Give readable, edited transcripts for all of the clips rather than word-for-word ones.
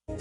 ¿Qué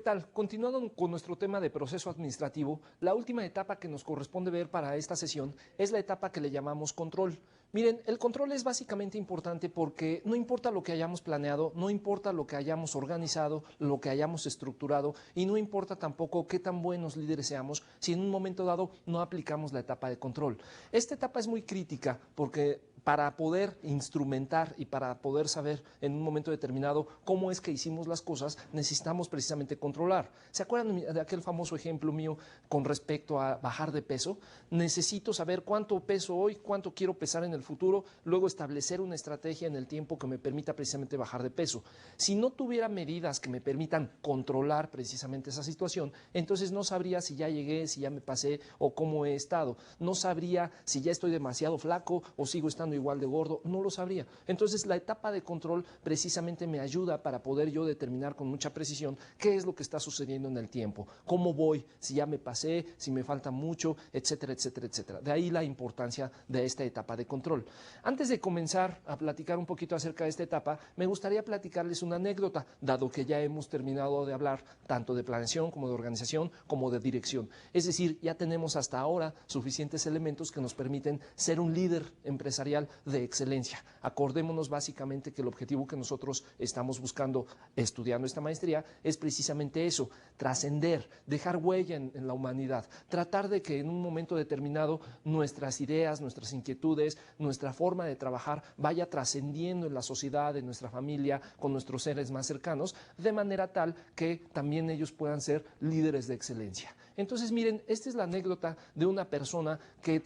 tal? Continuando con nuestro tema de proceso administrativo, la última etapa que nos corresponde ver para esta sesión es la etapa que le llamamos control. Miren, el control es básicamente importante porque no importa lo que hayamos planeado, no importa lo que hayamos organizado, lo que hayamos estructurado y no importa tampoco qué tan buenos líderes seamos si en un momento dado no aplicamos la etapa de control. Esta etapa es muy crítica porque para poder instrumentar y para poder saber en un momento determinado cómo es que hicimos las cosas, necesitamos precisamente controlar. ¿Se acuerdan de aquel famoso ejemplo mío con respecto a bajar de peso? Necesito saber cuánto peso hoy, cuánto quiero pesar en el futuro, luego establecer una estrategia en el tiempo que me permita precisamente bajar de peso. Si no tuviera medidas que me permitan controlar precisamente esa situación, entonces no sabría si ya llegué, si ya me pasé o cómo he estado. No sabría si ya estoy demasiado flaco o sigo estando igual de gordo, no lo sabría. Entonces la etapa de control precisamente me ayuda para poder yo determinar con mucha precisión qué es lo que está sucediendo en el tiempo, cómo voy, si ya me pasé, si me falta mucho, etcétera, etcétera, etcétera. De ahí la importancia de esta etapa de control. Antes de comenzar a platicar un poquito acerca de esta etapa, me gustaría platicarles una anécdota, dado que ya hemos terminado de hablar tanto de planeación como de organización como de dirección. Es decir, ya tenemos hasta ahora suficientes elementos que nos permiten ser un líder empresarial de excelencia. Acordémonos básicamente que el objetivo que nosotros estamos buscando estudiando esta maestría es precisamente eso, trascender, dejar huella en la humanidad, tratar de que en un momento determinado nuestras ideas, nuestras inquietudes, nuestra forma de trabajar vaya trascendiendo en la sociedad, en nuestra familia, con nuestros seres más cercanos, de manera tal que también ellos puedan ser líderes de excelencia. Entonces, miren, esta es la anécdota de una persona que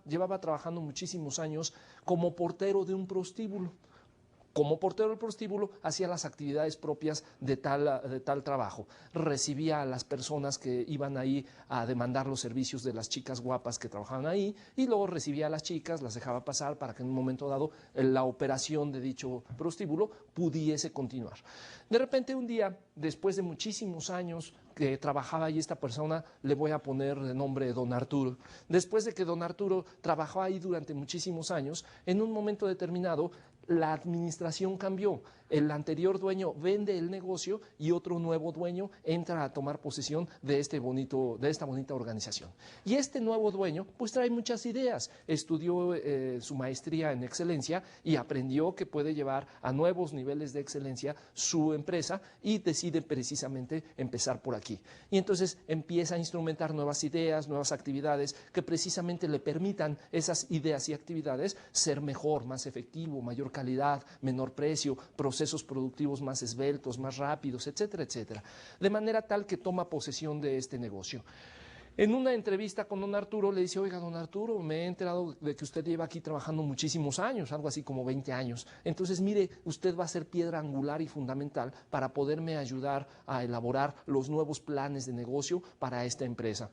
llevaba trabajando muchísimos años como portero de un prostíbulo. Como portero del prostíbulo hacía las actividades propias de tal trabajo. Recibía a las personas que iban ahí a demandar los servicios de las chicas guapas que trabajaban ahí y luego recibía a las chicas, las dejaba pasar para que en un momento dado la operación de dicho prostíbulo pudiese continuar. De repente un día, después de muchísimos años que trabajaba ahí esta persona, le voy a poner de nombre Don Arturo. Después de que Don Arturo trabajó ahí durante muchísimos años, en un momento determinado la administración cambió. El anterior dueño vende el negocio y otro nuevo dueño entra a tomar posesión de esta bonita organización. Y este nuevo dueño pues trae muchas ideas. Estudió su maestría en excelencia y aprendió que puede llevar a nuevos niveles de excelencia su empresa y decide precisamente empezar por aquí. Y entonces empieza a instrumentar nuevas ideas, nuevas actividades que precisamente le permitan esas ideas y actividades ser mejor, más efectivo, mayor calidad, menor precio, procesos productivos más esbeltos, más rápidos, etcétera, etcétera. De manera tal que toma posesión de este negocio. En una entrevista con don Arturo le dice, oiga, don Arturo, me he enterado de que usted lleva aquí trabajando muchísimos años, algo así como 20 años. Entonces, mire, usted va a ser piedra angular y fundamental para poderme ayudar a elaborar los nuevos planes de negocio para esta empresa.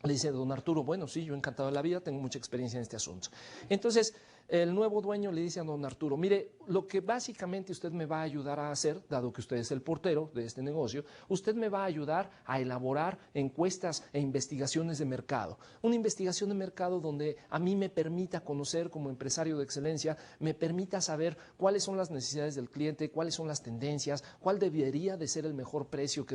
Le dice don Arturo, bueno, sí, yo encantado de la vida, tengo mucha experiencia en este asunto. Entonces, el nuevo dueño le dice a don Arturo, mire, lo que básicamente usted me va a ayudar a hacer, dado que usted es el portero de este negocio, usted me va a ayudar a elaborar encuestas e investigaciones de mercado. Una investigación de mercado donde a mí me permita conocer como empresario de excelencia, me permita saber cuáles son las necesidades del cliente, cuáles son las tendencias, cuál debería de ser el mejor precio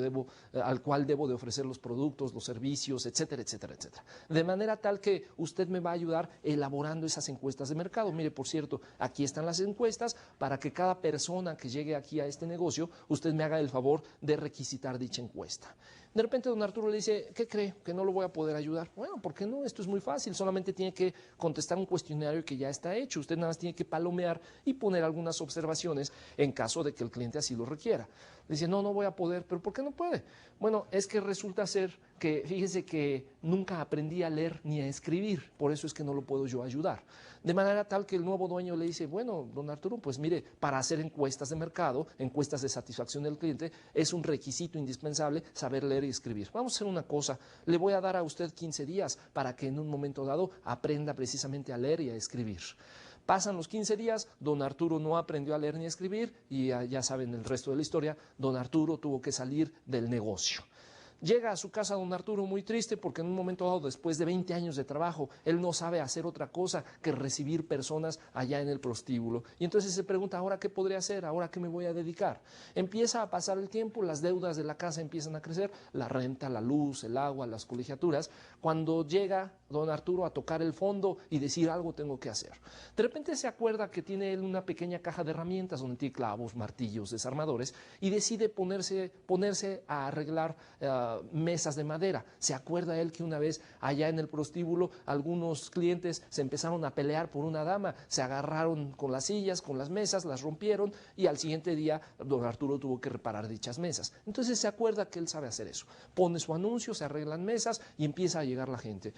al cual debo de ofrecer los productos, los servicios, etcétera, etcétera, etcétera. De manera tal que usted me va a ayudar elaborando esas encuestas de mercado. Mire, por cierto, aquí están las encuestas para que cada persona que llegue aquí a este negocio, usted me haga el favor de requisitar dicha encuesta. De repente don Arturo le dice, ¿qué cree? ¿Que no lo voy a poder ayudar? Bueno, ¿por qué no? Esto es muy fácil, solamente tiene que contestar un cuestionario que ya está hecho. Usted nada más tiene que palomear y poner algunas observaciones en caso de que el cliente así lo requiera. Le dice, no, no voy a poder, ¿pero por qué no puede? Bueno, es que resulta ser que, fíjese que nunca aprendí a leer ni a escribir, por eso es que no lo puedo yo ayudar. De manera tal que el nuevo dueño le dice, bueno, don Arturo, pues mire, para hacer encuestas de mercado, encuestas de satisfacción del cliente, es un requisito indispensable saber leer y escribir. Vamos a hacer una cosa, le voy a dar a usted 15 días para que en un momento dado aprenda precisamente a leer y a escribir. Pasan los 15 días, don Arturo no aprendió a leer ni a escribir y ya saben el resto de la historia, don Arturo tuvo que salir del negocio. Llega a su casa don Arturo muy triste porque en un momento dado, después de 20 años de trabajo, él no sabe hacer otra cosa que recibir personas allá en el prostíbulo. Y entonces se pregunta, ¿ahora qué podría hacer? ¿Ahora qué me voy a dedicar? Empieza a pasar el tiempo, las deudas de la casa empiezan a crecer, la renta, la luz, el agua, las colegiaturas. Cuando llega don Arturo a tocar el fondo y decir algo tengo que hacer. De repente se acuerda que tiene él una pequeña caja de herramientas donde tiene clavos, martillos, desarmadores y decide ponerse a arreglar mesas de madera. Se acuerda él que una vez allá en el prostíbulo algunos clientes se empezaron a pelear por una dama, se agarraron con las sillas, con las mesas, las rompieron y al siguiente día don Arturo tuvo que reparar dichas mesas. Entonces se acuerda que él sabe hacer eso. Pone su anuncio, se arreglan mesas y empieza a llegar la gente.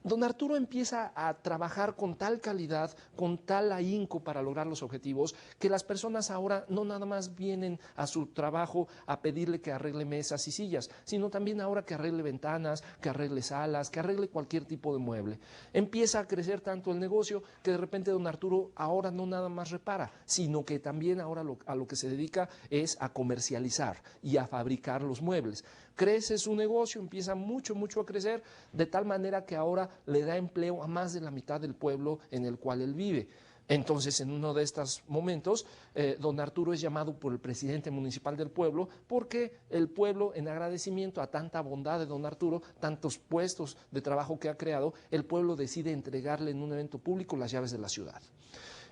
Don Arturo empieza a trabajar con tal calidad, con tal ahínco para lograr los objetivos, que las personas ahora no nada más vienen a su trabajo a pedirle que arregle mesas y sillas, sino también ahora que arregle ventanas, que arregle salas, que arregle cualquier tipo de mueble. Empieza a crecer tanto el negocio que de repente don Arturo ahora no nada más repara, sino que también ahora a lo que se dedica es a comercializar y a fabricar los muebles. Crece su negocio, empieza mucho a crecer, de tal manera que ahora le da empleo a más de la mitad del pueblo en el cual él vive. Entonces, en uno de estos momentos, don Arturo es llamado por el presidente municipal del pueblo porque el pueblo, en agradecimiento a tanta bondad de don Arturo, tantos puestos de trabajo que ha creado, el pueblo decide entregarle en un evento público las llaves de la ciudad.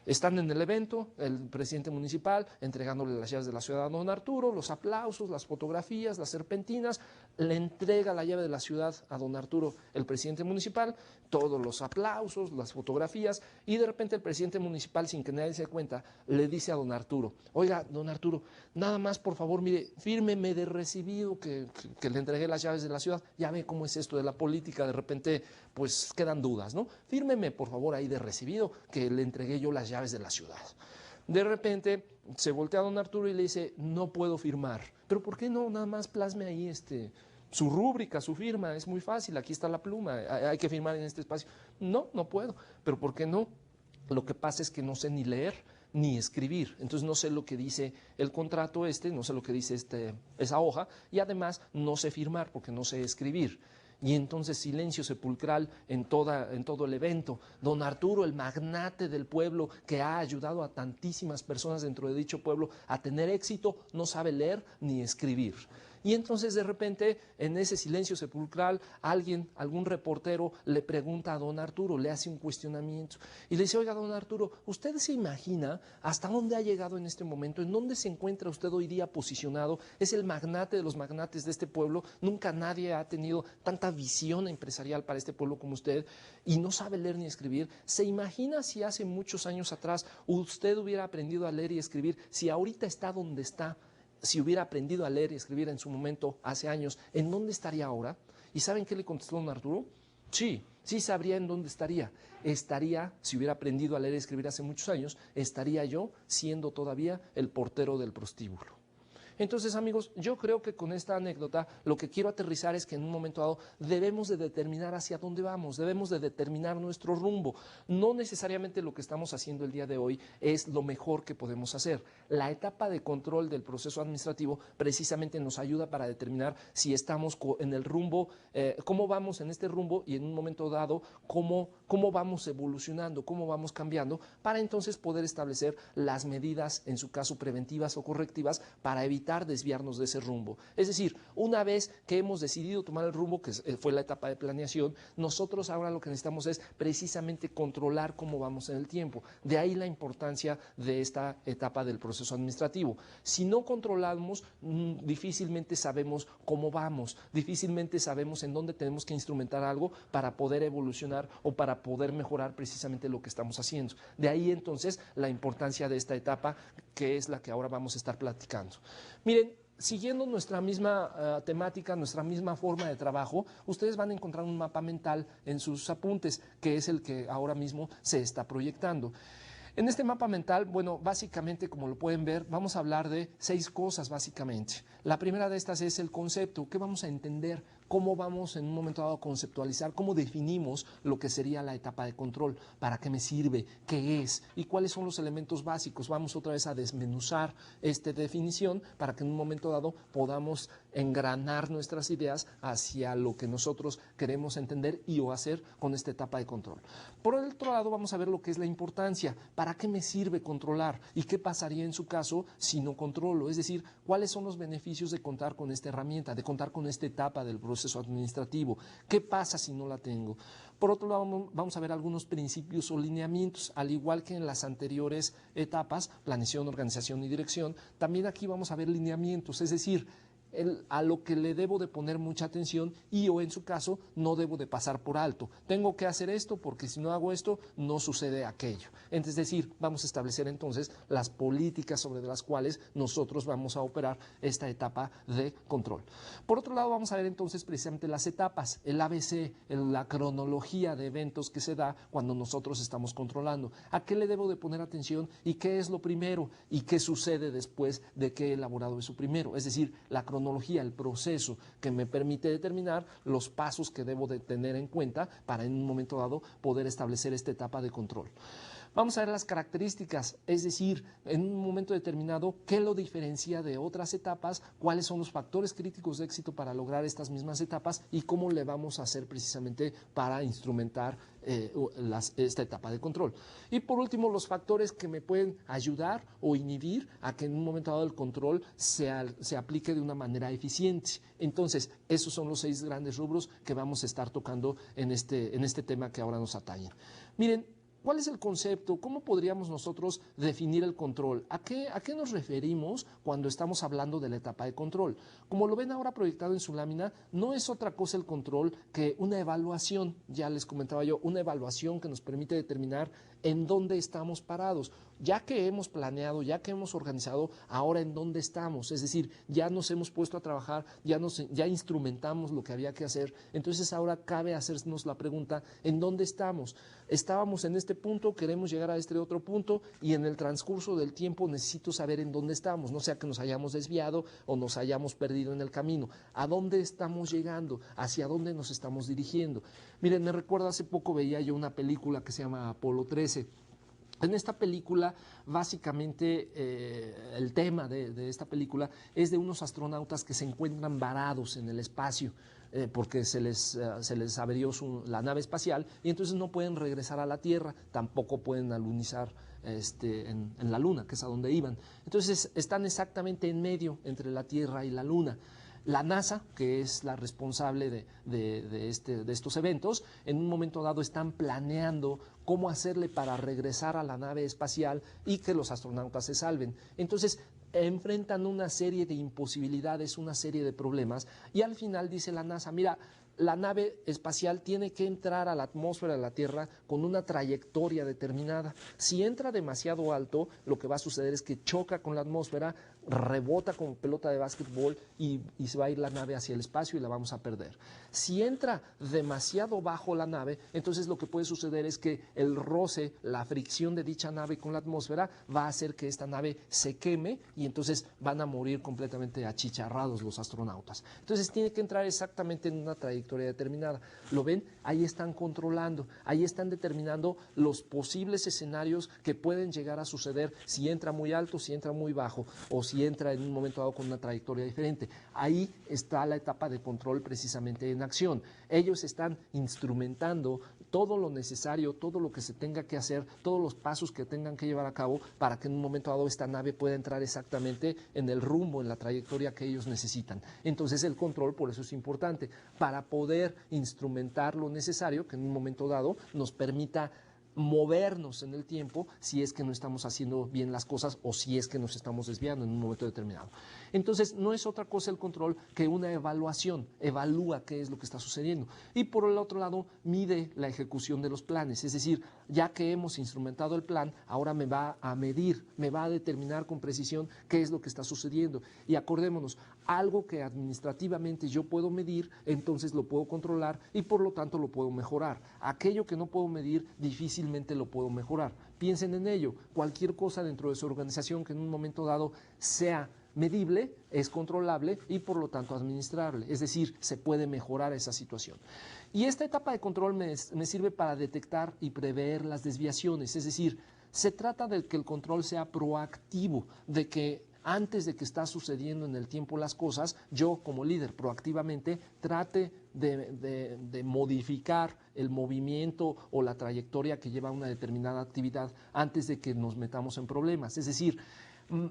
Están en el evento, el presidente municipal entregándole las llaves de la ciudad a don Arturo, los aplausos, las fotografías, las serpentinas, le entrega la llave de la ciudad a don Arturo, el presidente municipal, todos los aplausos, las fotografías, y de repente el presidente municipal, sin que nadie se dé cuenta, le dice a don Arturo, oiga, don Arturo, nada más por favor, mire, fírmeme de recibido que le entregué las llaves de la ciudad, ya ve cómo es esto de la política, de repente pues quedan dudas, ¿no? Fírmeme por favor ahí de recibido que le entregué yo las llaves de la ciudad. De repente se voltea a don Arturo y le dice, no puedo firmar. ¿Pero por qué no? Nada más plasme ahí su rúbrica, su firma, es muy fácil, aquí está la pluma, hay que firmar en este espacio. No, no puedo. ¿Pero por qué no? Lo que pasa es que no sé ni leer ni escribir, entonces no sé lo que dice el contrato no sé lo que dice esa hoja y además no sé firmar porque no sé escribir. Y entonces silencio sepulcral en todo el evento. Don Arturo, el magnate del pueblo que ha ayudado a tantísimas personas dentro de dicho pueblo a tener éxito, no sabe leer ni escribir. Y entonces de repente en ese silencio sepulcral algún reportero le pregunta a don Arturo, le hace un cuestionamiento y le dice, oiga don Arturo, ¿usted se imagina hasta dónde ha llegado en este momento? ¿En dónde se encuentra usted hoy día posicionado? Es el magnate de los magnates de este pueblo, nunca nadie ha tenido tanta visión empresarial para este pueblo como usted y no sabe leer ni escribir. ¿Se imagina si hace muchos años atrás usted hubiera aprendido a leer y escribir, si ahorita está donde está? Si hubiera aprendido a leer y escribir en su momento, hace años, ¿en dónde estaría ahora? ¿Y saben qué le contestó don Arturo? Sí sabría en dónde estaría. Si hubiera aprendido a leer y escribir hace muchos años, estaría yo siendo todavía el portero del prostíbulo. Entonces, amigos, yo creo que con esta anécdota lo que quiero aterrizar es que en un momento dado debemos de determinar hacia dónde vamos, debemos de determinar nuestro rumbo. No necesariamente lo que estamos haciendo el día de hoy es lo mejor que podemos hacer. La etapa de control del proceso administrativo precisamente nos ayuda para determinar si estamos en el rumbo, cómo vamos en este rumbo y en un momento dado cómo vamos evolucionando, cómo vamos cambiando, para entonces poder establecer las medidas, en su caso preventivas o correctivas, para evitar desviarnos de ese rumbo. Es decir, una vez que hemos decidido tomar el rumbo, que fue la etapa de planeación, nosotros ahora lo que necesitamos es precisamente controlar cómo vamos en el tiempo. De ahí la importancia de esta etapa del proceso administrativo. Si no controlamos, difícilmente sabemos cómo vamos, difícilmente sabemos en dónde tenemos que instrumentar algo para poder evolucionar o para poder mejorar precisamente lo que estamos haciendo. De ahí entonces la importancia de esta etapa, que es la que ahora vamos a estar platicando. Miren, siguiendo nuestra misma temática, nuestra misma forma de trabajo, ustedes van a encontrar un mapa mental en sus apuntes, que es el que ahora mismo se está proyectando. En este mapa mental, bueno, básicamente, como lo pueden ver, vamos a hablar de 6 cosas básicamente. La primera de estas es el concepto. ¿Qué vamos a entender cómo vamos en un momento dado a conceptualizar, cómo definimos lo que sería la etapa de control, para qué me sirve, qué es y cuáles son los elementos básicos. Vamos otra vez a desmenuzar esta definición para que en un momento dado podamos engranar nuestras ideas hacia lo que nosotros queremos entender y o hacer con esta etapa de control. Por el otro lado, vamos a ver lo que es la importancia. ¿Para qué me sirve controlar? ¿Y qué pasaría en su caso si no controlo? Es decir, ¿cuáles son los beneficios de contar con esta herramienta, de contar con esta etapa del proceso administrativo? ¿Qué pasa si no la tengo? Por otro lado, vamos a ver algunos principios o lineamientos, al igual que en las anteriores etapas, planeación, organización y dirección, también aquí vamos a ver lineamientos, es decir, a lo que le debo de poner mucha atención y o en su caso no debo de pasar por alto. Tengo que hacer esto porque si no hago esto no sucede aquello. Es decir, vamos a establecer entonces las políticas sobre las cuales nosotros vamos a operar esta etapa de control. Por otro lado, vamos a ver entonces precisamente las etapas, el ABC, la cronología de eventos que se da cuando nosotros estamos controlando. ¿A qué le debo de poner atención y qué es lo primero y qué sucede después de que he elaborado eso primero? Es decir, la cronología, el proceso que me permite determinar los pasos que debo de tener en cuenta para en un momento dado poder establecer esta etapa de control. Vamos a ver las características, es decir, en un momento determinado, qué lo diferencia de otras etapas, cuáles son los factores críticos de éxito para lograr estas mismas etapas y cómo le vamos a hacer precisamente para instrumentar esta etapa de control. Y por último, los factores que me pueden ayudar o inhibir a que en un momento dado el control se aplique de una manera eficiente. Entonces, esos son los 6 grandes rubros que vamos a estar tocando en este tema que ahora nos atañe. Miren, ¿cuál es el concepto? ¿Cómo podríamos nosotros definir el control? ¿A qué nos referimos cuando estamos hablando de la etapa de control? Como lo ven ahora proyectado en su lámina, no es otra cosa el control que una evaluación, ya les comentaba yo, una evaluación que nos permite determinar en dónde estamos parados. Ya que hemos planeado, ya que hemos organizado, ahora en dónde estamos, es decir, ya nos hemos puesto a trabajar, ya instrumentamos lo que había que hacer, entonces ahora cabe hacernos la pregunta, ¿en dónde estamos? Estábamos en este punto, queremos llegar a este otro punto y en el transcurso del tiempo necesito saber en dónde estamos, no sea que nos hayamos desviado o nos hayamos perdido en el camino. ¿A dónde estamos llegando? ¿Hacia dónde nos estamos dirigiendo? Miren, me recuerdo hace poco veía yo una película que se llama Apolo 13. En esta película, básicamente, el tema de esta película es de unos astronautas que se encuentran varados en el espacio porque se les averió la nave espacial y entonces no pueden regresar a la Tierra, tampoco pueden alunizar en la Luna, que es a donde iban. Entonces están exactamente en medio entre la Tierra y la Luna. La NASA, que es la responsable de estos eventos, en un momento dado están planeando cómo hacerle para regresar a la nave espacial y que los astronautas se salven. Entonces, enfrentan una serie de imposibilidades, una serie de problemas, y al final dice la NASA, mira, la nave espacial tiene que entrar a la atmósfera de la Tierra con una trayectoria determinada. Si entra demasiado alto, lo que va a suceder es que choca con la atmósfera, rebota como pelota de básquetbol y se va a ir la nave hacia el espacio y la vamos a perder. Si entra demasiado bajo la nave, entonces lo que puede suceder es que el roce, la fricción de dicha nave con la atmósfera va a hacer que esta nave se queme y entonces van a morir completamente achicharrados los astronautas. Entonces tiene que entrar exactamente en una trayectoria determinada. ¿Lo ven? Ahí están controlando, ahí están determinando los posibles escenarios que pueden llegar a suceder si entra muy alto, si entra muy bajo o si entra en un momento dado con una trayectoria diferente. Ahí está la etapa de control precisamente en acción. Ellos están instrumentando todo lo necesario, todo lo que se tenga que hacer, todos los pasos que tengan que llevar a cabo para que en un momento dado esta nave pueda entrar exactamente en el rumbo, en la trayectoria que ellos necesitan. Entonces el control por eso es importante, para poder instrumentar lo necesario que en un momento dado nos permita movernos en el tiempo si es que no estamos haciendo bien las cosas o si es que nos estamos desviando en un momento determinado. Entonces no es otra cosa el control que una evaluación, evalúa qué es lo que está sucediendo y por el otro lado mide la ejecución de los planes, es decir, ya que hemos instrumentado el plan, ahora me va a medir, me va a determinar con precisión qué es lo que está sucediendo y acordémonos, algo que administrativamente yo puedo medir, entonces lo puedo controlar y por lo tanto lo puedo mejorar. Aquello que no puedo medir, difícilmente lo puedo mejorar. Piensen en ello, cualquier cosa dentro de su organización que en un momento dado sea medible, es controlable y por lo tanto administrable. Es decir, se puede mejorar esa situación. Y esta etapa de control me sirve para detectar y prever las desviaciones. Es decir, se trata de que el control sea proactivo, de que antes de que está sucediendo en el tiempo las cosas, yo como líder proactivamente trate de modificar el movimiento o la trayectoria que lleva una determinada actividad antes de que nos metamos en problemas. Es decir,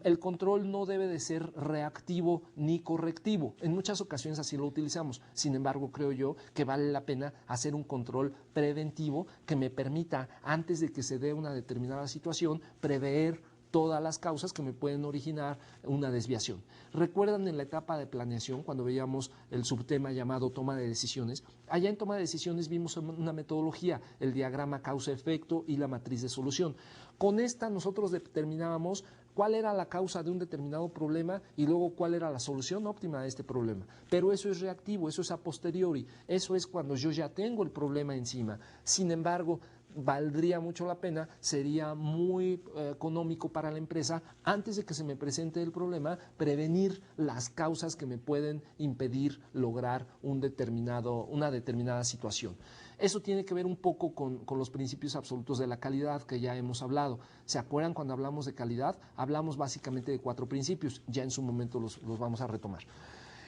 el control no debe de ser reactivo ni correctivo. En muchas ocasiones así lo utilizamos. Sin embargo, creo yo que vale la pena hacer un control preventivo que me permita, antes de que se dé una determinada situación, prever todas las causas que me pueden originar una desviación. ¿Recuerdan en la etapa de planeación, cuando veíamos el subtema llamado toma de decisiones? Allá en toma de decisiones vimos una metodología, el diagrama causa-efecto y la matriz de solución. Con esta nosotros determinábamos cuál era la causa de un determinado problema y luego cuál era la solución óptima de este problema. Pero eso es reactivo, eso es a posteriori, eso es cuando yo ya tengo el problema encima. Sin embargo, valdría mucho la pena, sería muy económico para la empresa, antes de que se me presente el problema, prevenir las causas que me pueden impedir lograr una determinada situación. Eso tiene que ver un poco con los principios absolutos de la calidad que ya hemos hablado. ¿Se acuerdan cuando hablamos de calidad? Hablamos básicamente de 4 principios, ya en su momento los vamos a retomar.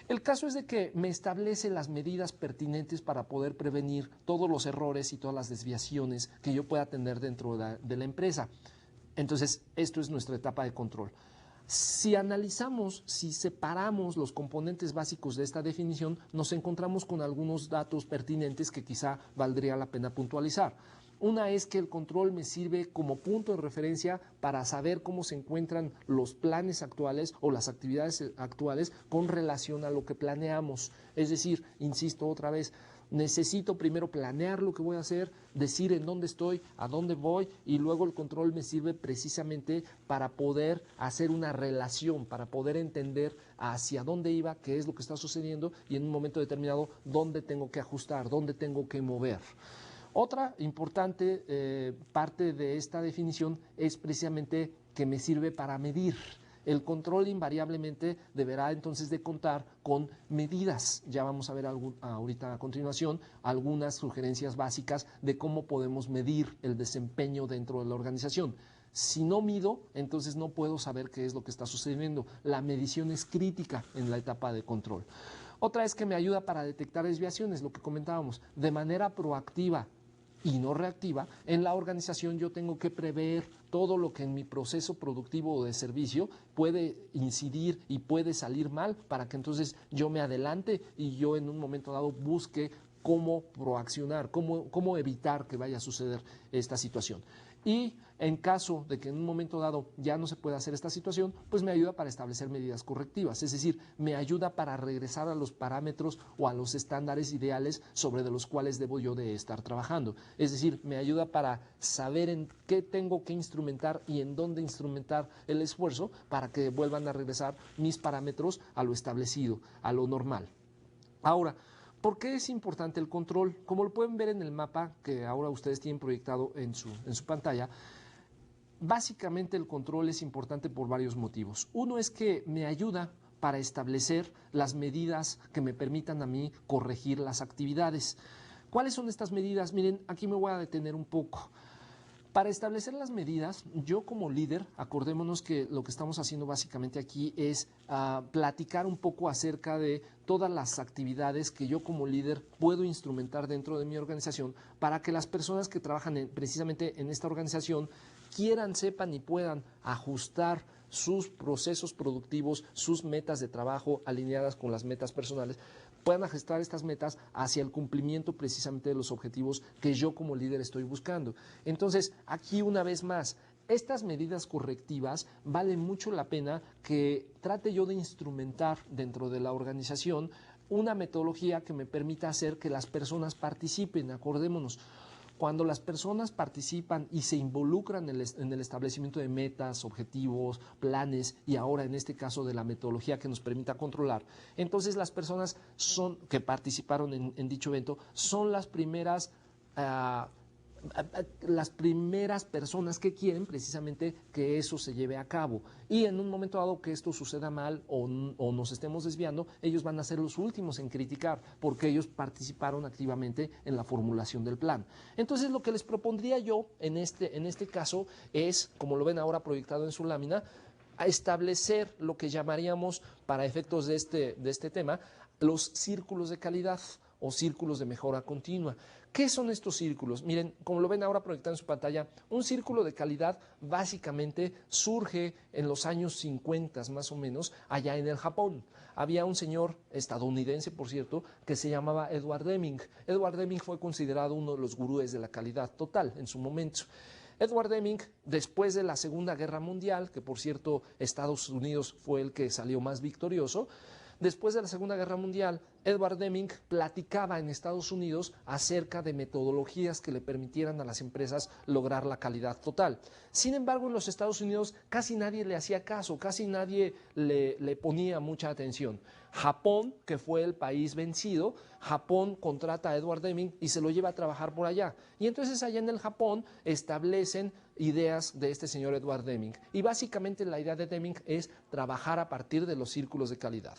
El caso es de que me establece las medidas pertinentes para poder prevenir todos los errores y todas las desviaciones que yo pueda tener dentro de la empresa. Entonces, esto es nuestra etapa de control. Si analizamos, si separamos los componentes básicos de esta definición, nos encontramos con algunos datos pertinentes que quizá valdría la pena puntualizar. Una es que el control me sirve como punto de referencia para saber cómo se encuentran los planes actuales o las actividades actuales con relación a lo que planeamos. Es decir, insisto otra vez, necesito primero planear lo que voy a hacer, decir en dónde estoy, a dónde voy, y luego el control me sirve precisamente para poder hacer una relación, para poder entender hacia dónde iba, qué es lo que está sucediendo y en un momento determinado dónde tengo que ajustar, dónde tengo que mover. Otra importante parte de esta definición es precisamente que me sirve para medir. El control invariablemente deberá entonces de contar con medidas. Ya vamos a ver ahorita a continuación algunas sugerencias básicas de cómo podemos medir el desempeño dentro de la organización. Si no mido, entonces no puedo saber qué es lo que está sucediendo. La medición es crítica en la etapa de control. Otra es que me ayuda para detectar desviaciones, lo que comentábamos, de manera proactiva y no reactiva. En la organización yo tengo que prever todo lo que en mi proceso productivo o de servicio puede incidir y puede salir mal, para que entonces yo me adelante y yo en un momento dado busque cómo proaccionar, cómo evitar que vaya a suceder esta situación. Y en caso de que en un momento dado ya no se pueda hacer esta situación, pues me ayuda para establecer medidas correctivas, es decir, me ayuda para regresar a los parámetros o a los estándares ideales sobre de los cuales debo yo de estar trabajando. Es decir, me ayuda para saber en qué tengo que instrumentar y en dónde instrumentar el esfuerzo para que vuelvan a regresar mis parámetros a lo establecido, a lo normal. Ahora, ¿por qué es importante el control? Como lo pueden ver en el mapa que ahora ustedes tienen proyectado en su pantalla, básicamente el control es importante por varios motivos. Uno es que me ayuda para establecer las medidas que me permitan a mí corregir las actividades. ¿Cuáles son estas medidas? Miren, aquí me voy a detener un poco. Para establecer las medidas, yo como líder, acordémonos que lo que estamos haciendo básicamente aquí es platicar un poco acerca de todas las actividades que yo como líder puedo instrumentar dentro de mi organización para que las personas que trabajan precisamente en esta organización quieran, sepan y puedan ajustar sus procesos productivos, sus metas de trabajo alineadas con las metas personales, puedan ajustar estas metas hacia el cumplimiento precisamente de los objetivos que yo como líder estoy buscando. Entonces, aquí una vez más, estas medidas correctivas vale mucho la pena que trate yo de instrumentar dentro de la organización una metodología que me permita hacer que las personas participen. Acordémonos, cuando las personas participan y se involucran en el establecimiento de metas, objetivos, planes y ahora en este caso de la metodología que nos permita controlar, entonces las personas que participaron en dicho evento son las primeras las primeras personas que quieren precisamente que eso se lleve a cabo. Y en un momento dado que esto suceda mal o nos estemos desviando, ellos van a ser los últimos en criticar porque ellos participaron activamente en la formulación del plan. Entonces lo que les propondría yo en este caso es, como lo ven ahora proyectado en su lámina, a establecer lo que llamaríamos, para efectos de este tema, los círculos de calidad o círculos de mejora continua. ¿Qué son estos círculos? Miren, como lo ven ahora proyectado en su pantalla, un círculo de calidad básicamente surge en los años 50 más o menos, allá en el Japón. Había un señor estadounidense, por cierto, que se llamaba Edward Deming. Edward Deming fue considerado uno de los gurúes de la calidad total en su momento. Edward Deming, después de la Segunda Guerra Mundial, que por cierto Estados Unidos fue el que salió más victorioso, después de la Segunda Guerra Mundial, Edward Deming platicaba en Estados Unidos acerca de metodologías que le permitieran a las empresas lograr la calidad total. Sin embargo, en los Estados Unidos casi nadie le hacía caso, casi nadie le ponía mucha atención. Japón, que fue el país vencido, Japón contrata a Edward Deming y se lo lleva a trabajar por allá. Y entonces allá en el Japón establecen ideas de este señor Edward Deming. Y básicamente la idea de Deming es trabajar a partir de los círculos de calidad.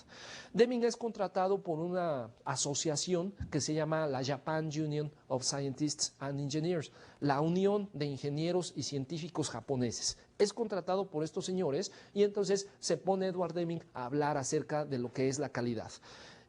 Deming es contratado por una asociación que se llama la Japan Union of Scientists and Engineers, la Unión de Ingenieros y Científicos Japoneses. Es contratado por estos señores y entonces se pone Edward Deming a hablar acerca de lo que es la calidad.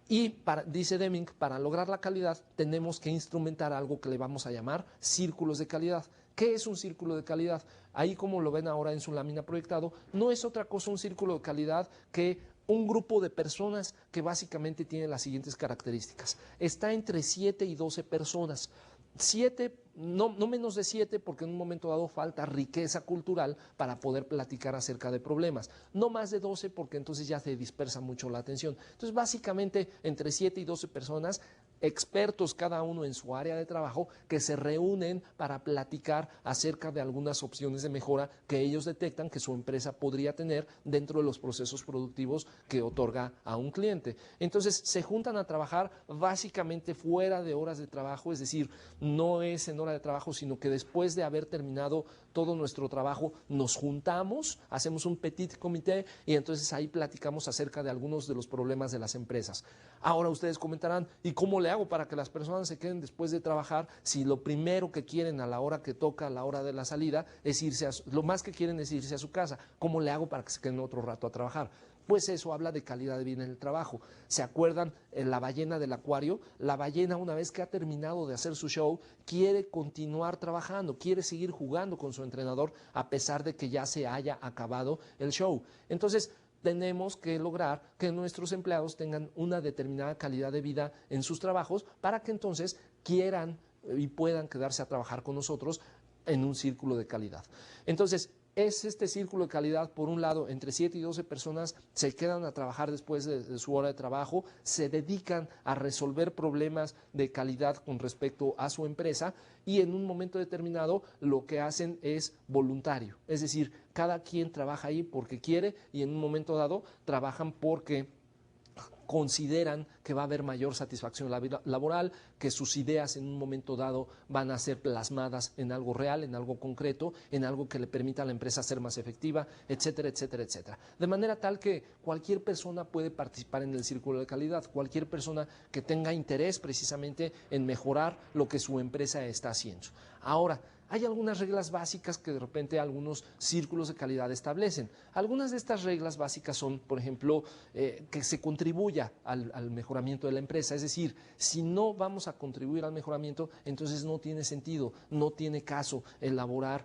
Y dice Deming, para lograr la calidad tenemos que instrumentar algo que le vamos a llamar círculos de calidad. ¿Qué es un círculo de calidad? Ahí, como lo ven ahora en su lámina proyectado, no es otra cosa un círculo de calidad que un grupo de personas que básicamente tiene las siguientes características. Está entre 7 y 12 personas. 7, no menos de 7, porque en un momento dado falta riqueza cultural para poder platicar acerca de problemas. No más de 12, porque entonces ya se dispersa mucho la atención. Entonces, básicamente, entre 7 y 12 personas, expertos cada uno en su área de trabajo, que se reúnen para platicar acerca de algunas opciones de mejora que ellos detectan que su empresa podría tener dentro de los procesos productivos que otorga a un cliente. Entonces se juntan a trabajar básicamente fuera de horas de trabajo, es decir, no es en hora de trabajo, sino que después de haber terminado todo nuestro trabajo nos juntamos, hacemos un petit comité y entonces ahí platicamos acerca de algunos de los problemas de las empresas. Ahora ustedes comentarán, ¿y cómo le hago para que las personas se queden después de trabajar si lo primero que quieren a la hora que toca, a la hora de la salida, es irse lo más que quieren es irse a su casa? ¿Cómo le hago para que se queden otro rato a trabajar? Pues eso habla de calidad de vida en el trabajo. ¿Se acuerdan en la ballena del acuario? La ballena, una vez que ha terminado de hacer su show, quiere continuar trabajando, quiere seguir jugando con su entrenador a pesar de que ya se haya acabado el show. Entonces, tenemos que lograr que nuestros empleados tengan una determinada calidad de vida en sus trabajos para que entonces quieran y puedan quedarse a trabajar con nosotros en un círculo de calidad. Entonces, es este círculo de calidad, por un lado, entre 7 y 12 personas se quedan a trabajar después de su hora de trabajo, se dedican a resolver problemas de calidad con respecto a su empresa y en un momento determinado lo que hacen es voluntario. Es decir, cada quien trabaja ahí porque quiere y en un momento dado trabajan porque consideran que va a haber mayor satisfacción laboral, que sus ideas en un momento dado van a ser plasmadas en algo real, en algo concreto, en algo que le permita a la empresa ser más efectiva, etcétera, etcétera, etcétera. De manera tal que cualquier persona puede participar en el círculo de calidad, cualquier persona que tenga interés precisamente en mejorar lo que su empresa está haciendo. Ahora, hay algunas reglas básicas que de repente algunos círculos de calidad establecen. Algunas de estas reglas básicas son, por ejemplo, que se contribuya al mejoramiento de la empresa. Es decir, si no vamos a contribuir al mejoramiento, entonces no tiene sentido, no tiene caso elaborar,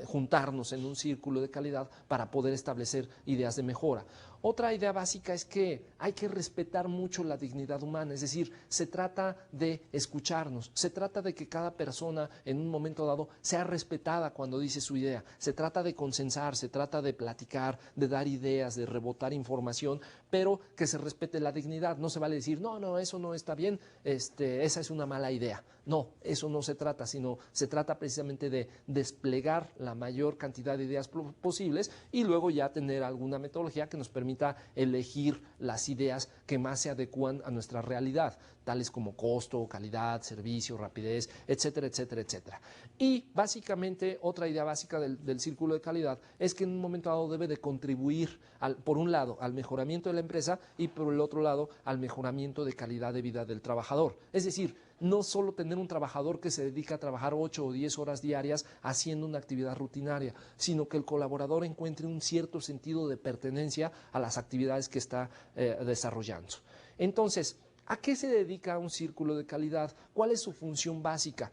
juntarnos en un círculo de calidad para poder establecer ideas de mejora. Otra idea básica es que hay que respetar mucho la dignidad humana, es decir, se trata de escucharnos, se trata de que cada persona en un momento dado sea respetada cuando dice su idea. Se trata de consensar, se trata de platicar, de dar ideas, de rebotar información, pero que se respete la dignidad. No se vale decir, no, no, eso no está bien, esa es una mala idea. No, eso no se trata, sino se trata precisamente de desplegar la mayor cantidad de ideas posibles y luego ya tener alguna metodología que nos permita elegir las ideas que más se adecúan a nuestra realidad, tales como costo, calidad, servicio, rapidez, etcétera, etcétera, etcétera. Y básicamente otra idea básica del círculo de calidad es que en un momento dado debe de contribuir, por un lado, al mejoramiento de la empresa y por el otro lado, al mejoramiento de calidad de vida del trabajador. Es decir, no solo tener un trabajador que se dedica a trabajar 8 o 10 horas diarias haciendo una actividad rutinaria, sino que el colaborador encuentre un cierto sentido de pertenencia a las actividades que está desarrollando. Entonces, ¿a qué se dedica un círculo de calidad? ¿Cuál es su función básica?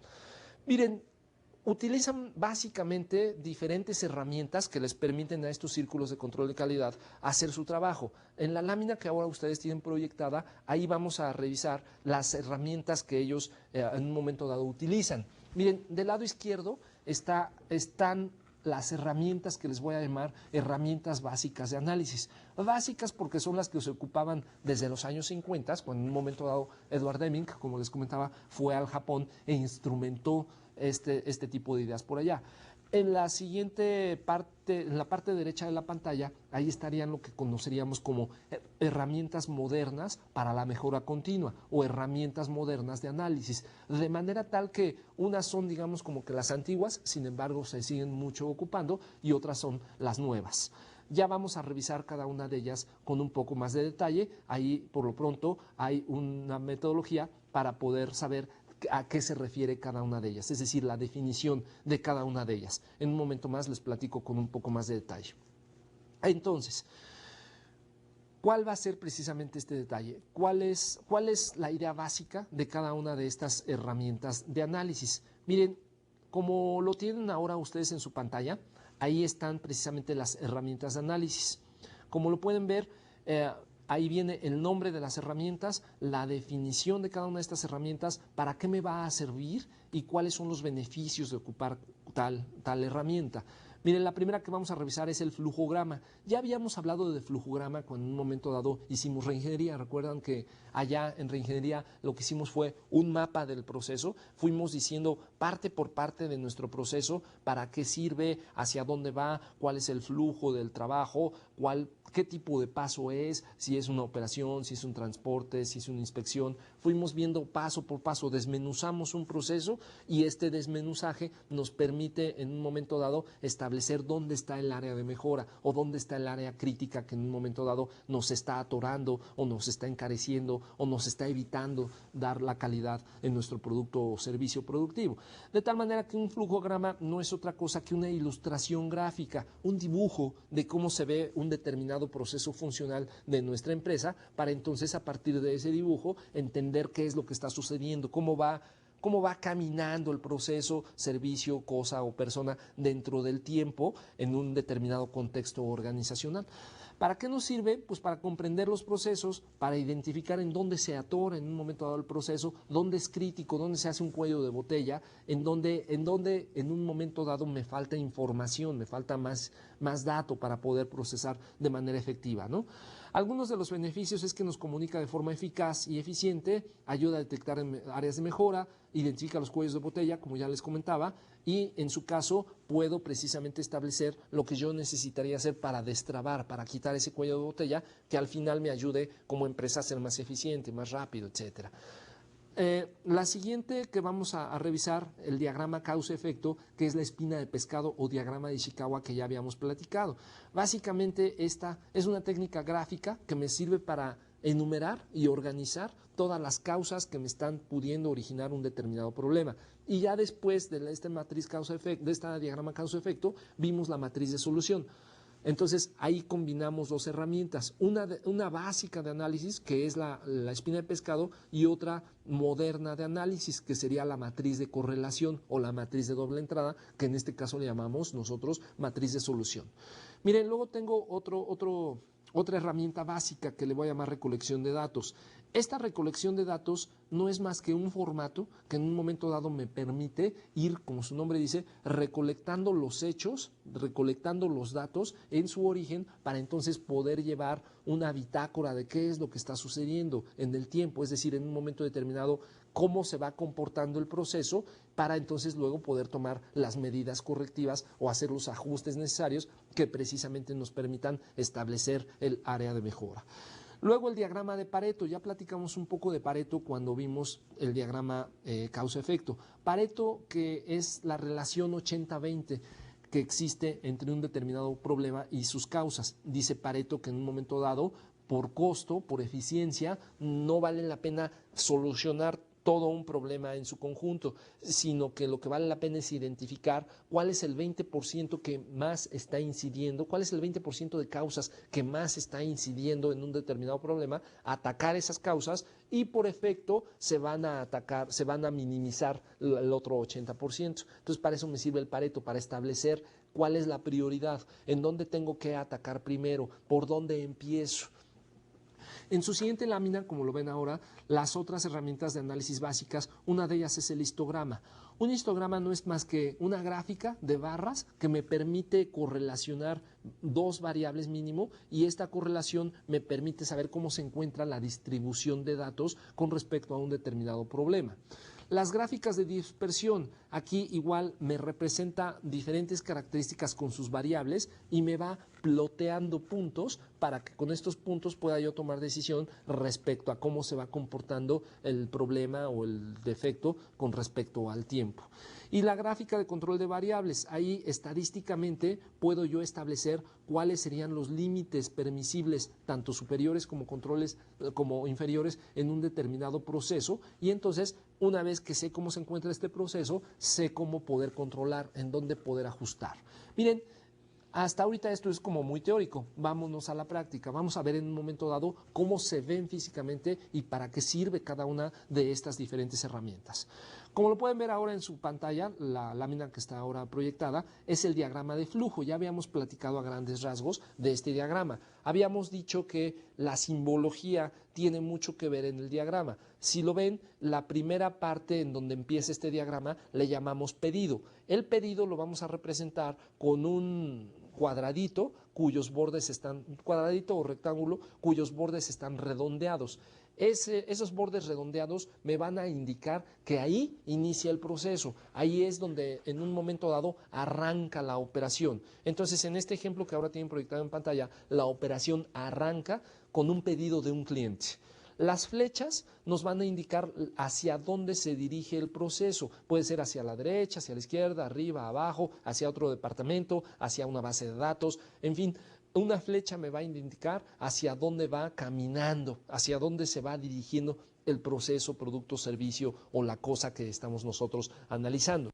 Miren, utilizan básicamente diferentes herramientas que les permiten a estos círculos de control de calidad hacer su trabajo. En la lámina que ahora ustedes tienen proyectada, ahí vamos a revisar las herramientas que ellos en un momento dado utilizan. Miren, del lado izquierdo están las herramientas que les voy a llamar herramientas básicas de análisis. Básicas porque son las que se ocupaban desde los años 50, cuando en un momento dado Edward Deming, como les comentaba, fue al Japón e instrumentó este tipo de ideas por allá. En la siguiente parte, en la parte derecha de la pantalla, ahí estarían lo que conoceríamos como herramientas modernas para la mejora continua o herramientas modernas de análisis, de manera tal que unas son, digamos, como que las antiguas, sin embargo, se siguen mucho ocupando, y otras son las nuevas. Ya vamos a revisar cada una de ellas con un poco más de detalle. Ahí, por lo pronto, hay una metodología para poder saber a qué se refiere cada una de ellas, es decir, la definición de cada una de ellas. En un momento más les platico con un poco más de detalle. Entonces, ¿cuál va a ser precisamente este detalle? ¿Cuál es la idea básica de cada una de estas herramientas de análisis? Miren, como lo tienen ahora ustedes en su pantalla, ahí están precisamente las herramientas de análisis. Como lo pueden ver, ahí viene el nombre de las herramientas, la definición de cada una de estas herramientas, para qué me va a servir y cuáles son los beneficios de ocupar tal herramienta. Miren, la primera que vamos a revisar es el flujograma. Ya habíamos hablado de flujograma cuando en un momento dado hicimos reingeniería. Recuerdan que allá en reingeniería lo que hicimos fue un mapa del proceso. Fuimos diciendo parte por parte de nuestro proceso para qué sirve, hacia dónde va, cuál es el flujo del trabajo, qué tipo de paso es, si es una operación, si es un transporte, si es una inspección. Fuimos viendo paso por paso, desmenuzamos un proceso y este desmenuzaje nos permite en un momento dado establecer dónde está el área de mejora o dónde está el área crítica que en un momento dado nos está atorando o nos está encareciendo o nos está evitando dar la calidad en nuestro producto o servicio productivo. De tal manera que un flujograma no es otra cosa que una ilustración gráfica, un dibujo de cómo se ve un determinado proceso funcional de nuestra empresa, para entonces a partir de ese dibujo entender qué es lo que está sucediendo, cómo va caminando el proceso, servicio, cosa o persona dentro del tiempo en un determinado contexto organizacional. ¿Para qué nos sirve? Pues para comprender los procesos, para identificar en dónde se atora en un momento dado el proceso, dónde es crítico, dónde se hace un cuello de botella, en dónde en un momento dado me falta información, me falta más dato para poder procesar de manera efectiva, ¿no? Algunos de los beneficios es que nos comunica de forma eficaz y eficiente, ayuda a detectar áreas de mejora, identifica los cuellos de botella, como ya les comentaba, y en su caso puedo precisamente establecer lo que yo necesitaría hacer para destrabar, para quitar ese cuello de botella, que al final me ayude como empresa a ser más eficiente, más rápido, etcétera. La siguiente que vamos a revisar, el diagrama causa-efecto, que es la espina de pescado o diagrama de Ishikawa que ya habíamos platicado. Básicamente esta es una técnica gráfica que me sirve para enumerar y organizar todas las causas que me están pudiendo originar un determinado problema. Y ya después de esta matriz causa-efecto, de esta diagrama causa-efecto, vimos la matriz de solución. Entonces ahí combinamos dos herramientas, una básica de análisis que es la espina de pescado y otra moderna de análisis que sería la matriz de correlación o la matriz de doble entrada, que en este caso le llamamos nosotros matriz de solución. Miren, luego tengo otra herramienta básica que le voy a llamar recolección de datos. Esta recolección de datos no es más que un formato que en un momento dado me permite ir, como su nombre dice, recolectando los hechos, recolectando los datos en su origen para entonces poder llevar una bitácora de qué es lo que está sucediendo en el tiempo, es decir, en un momento determinado cómo se va comportando el proceso para entonces luego poder tomar las medidas correctivas o hacer los ajustes necesarios que precisamente nos permitan establecer el área de mejora. Luego el diagrama de Pareto, ya platicamos un poco de Pareto cuando vimos el diagrama causa-efecto. Pareto, que es la relación 80-20 que existe entre un determinado problema y sus causas. Dice Pareto que en un momento dado, por costo, por eficiencia, no vale la pena solucionar todo un problema en su conjunto, sino que lo que vale la pena es identificar cuál es el 20% que más está incidiendo, cuál es el 20% de causas que más está incidiendo en un determinado problema, atacar esas causas y por efecto se van a atacar, se van a minimizar el otro 80%. Entonces para eso me sirve el Pareto, para establecer cuál es la prioridad, en dónde tengo que atacar primero, por dónde empiezo. En su siguiente lámina, como lo ven ahora, las otras herramientas de análisis básicas, una de ellas es el histograma. Un histograma no es más que una gráfica de barras que me permite correlacionar dos variables mínimo y esta correlación me permite saber cómo se encuentra la distribución de datos con respecto a un determinado problema. Las gráficas de dispersión, aquí igual me representa diferentes características con sus variables y me va ploteando puntos para que con estos puntos pueda yo tomar decisión respecto a cómo se va comportando el problema o el defecto con respecto al tiempo. Y la gráfica de control de variables, ahí estadísticamente puedo yo establecer cuáles serían los límites permisibles, tanto superiores como controles como inferiores en un determinado proceso y entonces una vez que sé cómo se encuentra este proceso, sé cómo poder controlar, en dónde poder ajustar. Miren, hasta ahorita esto es como muy teórico, vámonos a la práctica, vamos a ver en un momento dado cómo se ven físicamente y para qué sirve cada una de estas diferentes herramientas. Como lo pueden ver ahora en su pantalla, la lámina que está ahora proyectada es el diagrama de flujo. Ya habíamos platicado a grandes rasgos de este diagrama. Habíamos dicho que la simbología tiene mucho que ver en el diagrama. Si lo ven, la primera parte en donde empieza este diagrama le llamamos pedido. El pedido lo vamos a representar con un cuadradito cuyos bordes están, cuadradito o rectángulo cuyos bordes están redondeados. Esos bordes redondeados me van a indicar que ahí inicia el proceso, ahí es donde en un momento dado arranca la operación. Entonces en este ejemplo que ahora tienen proyectado en pantalla, la operación arranca con un pedido de un cliente. Las flechas nos van a indicar hacia dónde se dirige el proceso. Puede ser hacia la derecha, hacia la izquierda, arriba, abajo, hacia otro departamento, hacia una base de datos, en fin. Una flecha me va a indicar hacia dónde va caminando, hacia dónde se va dirigiendo el proceso, producto, servicio o la cosa que estamos nosotros analizando.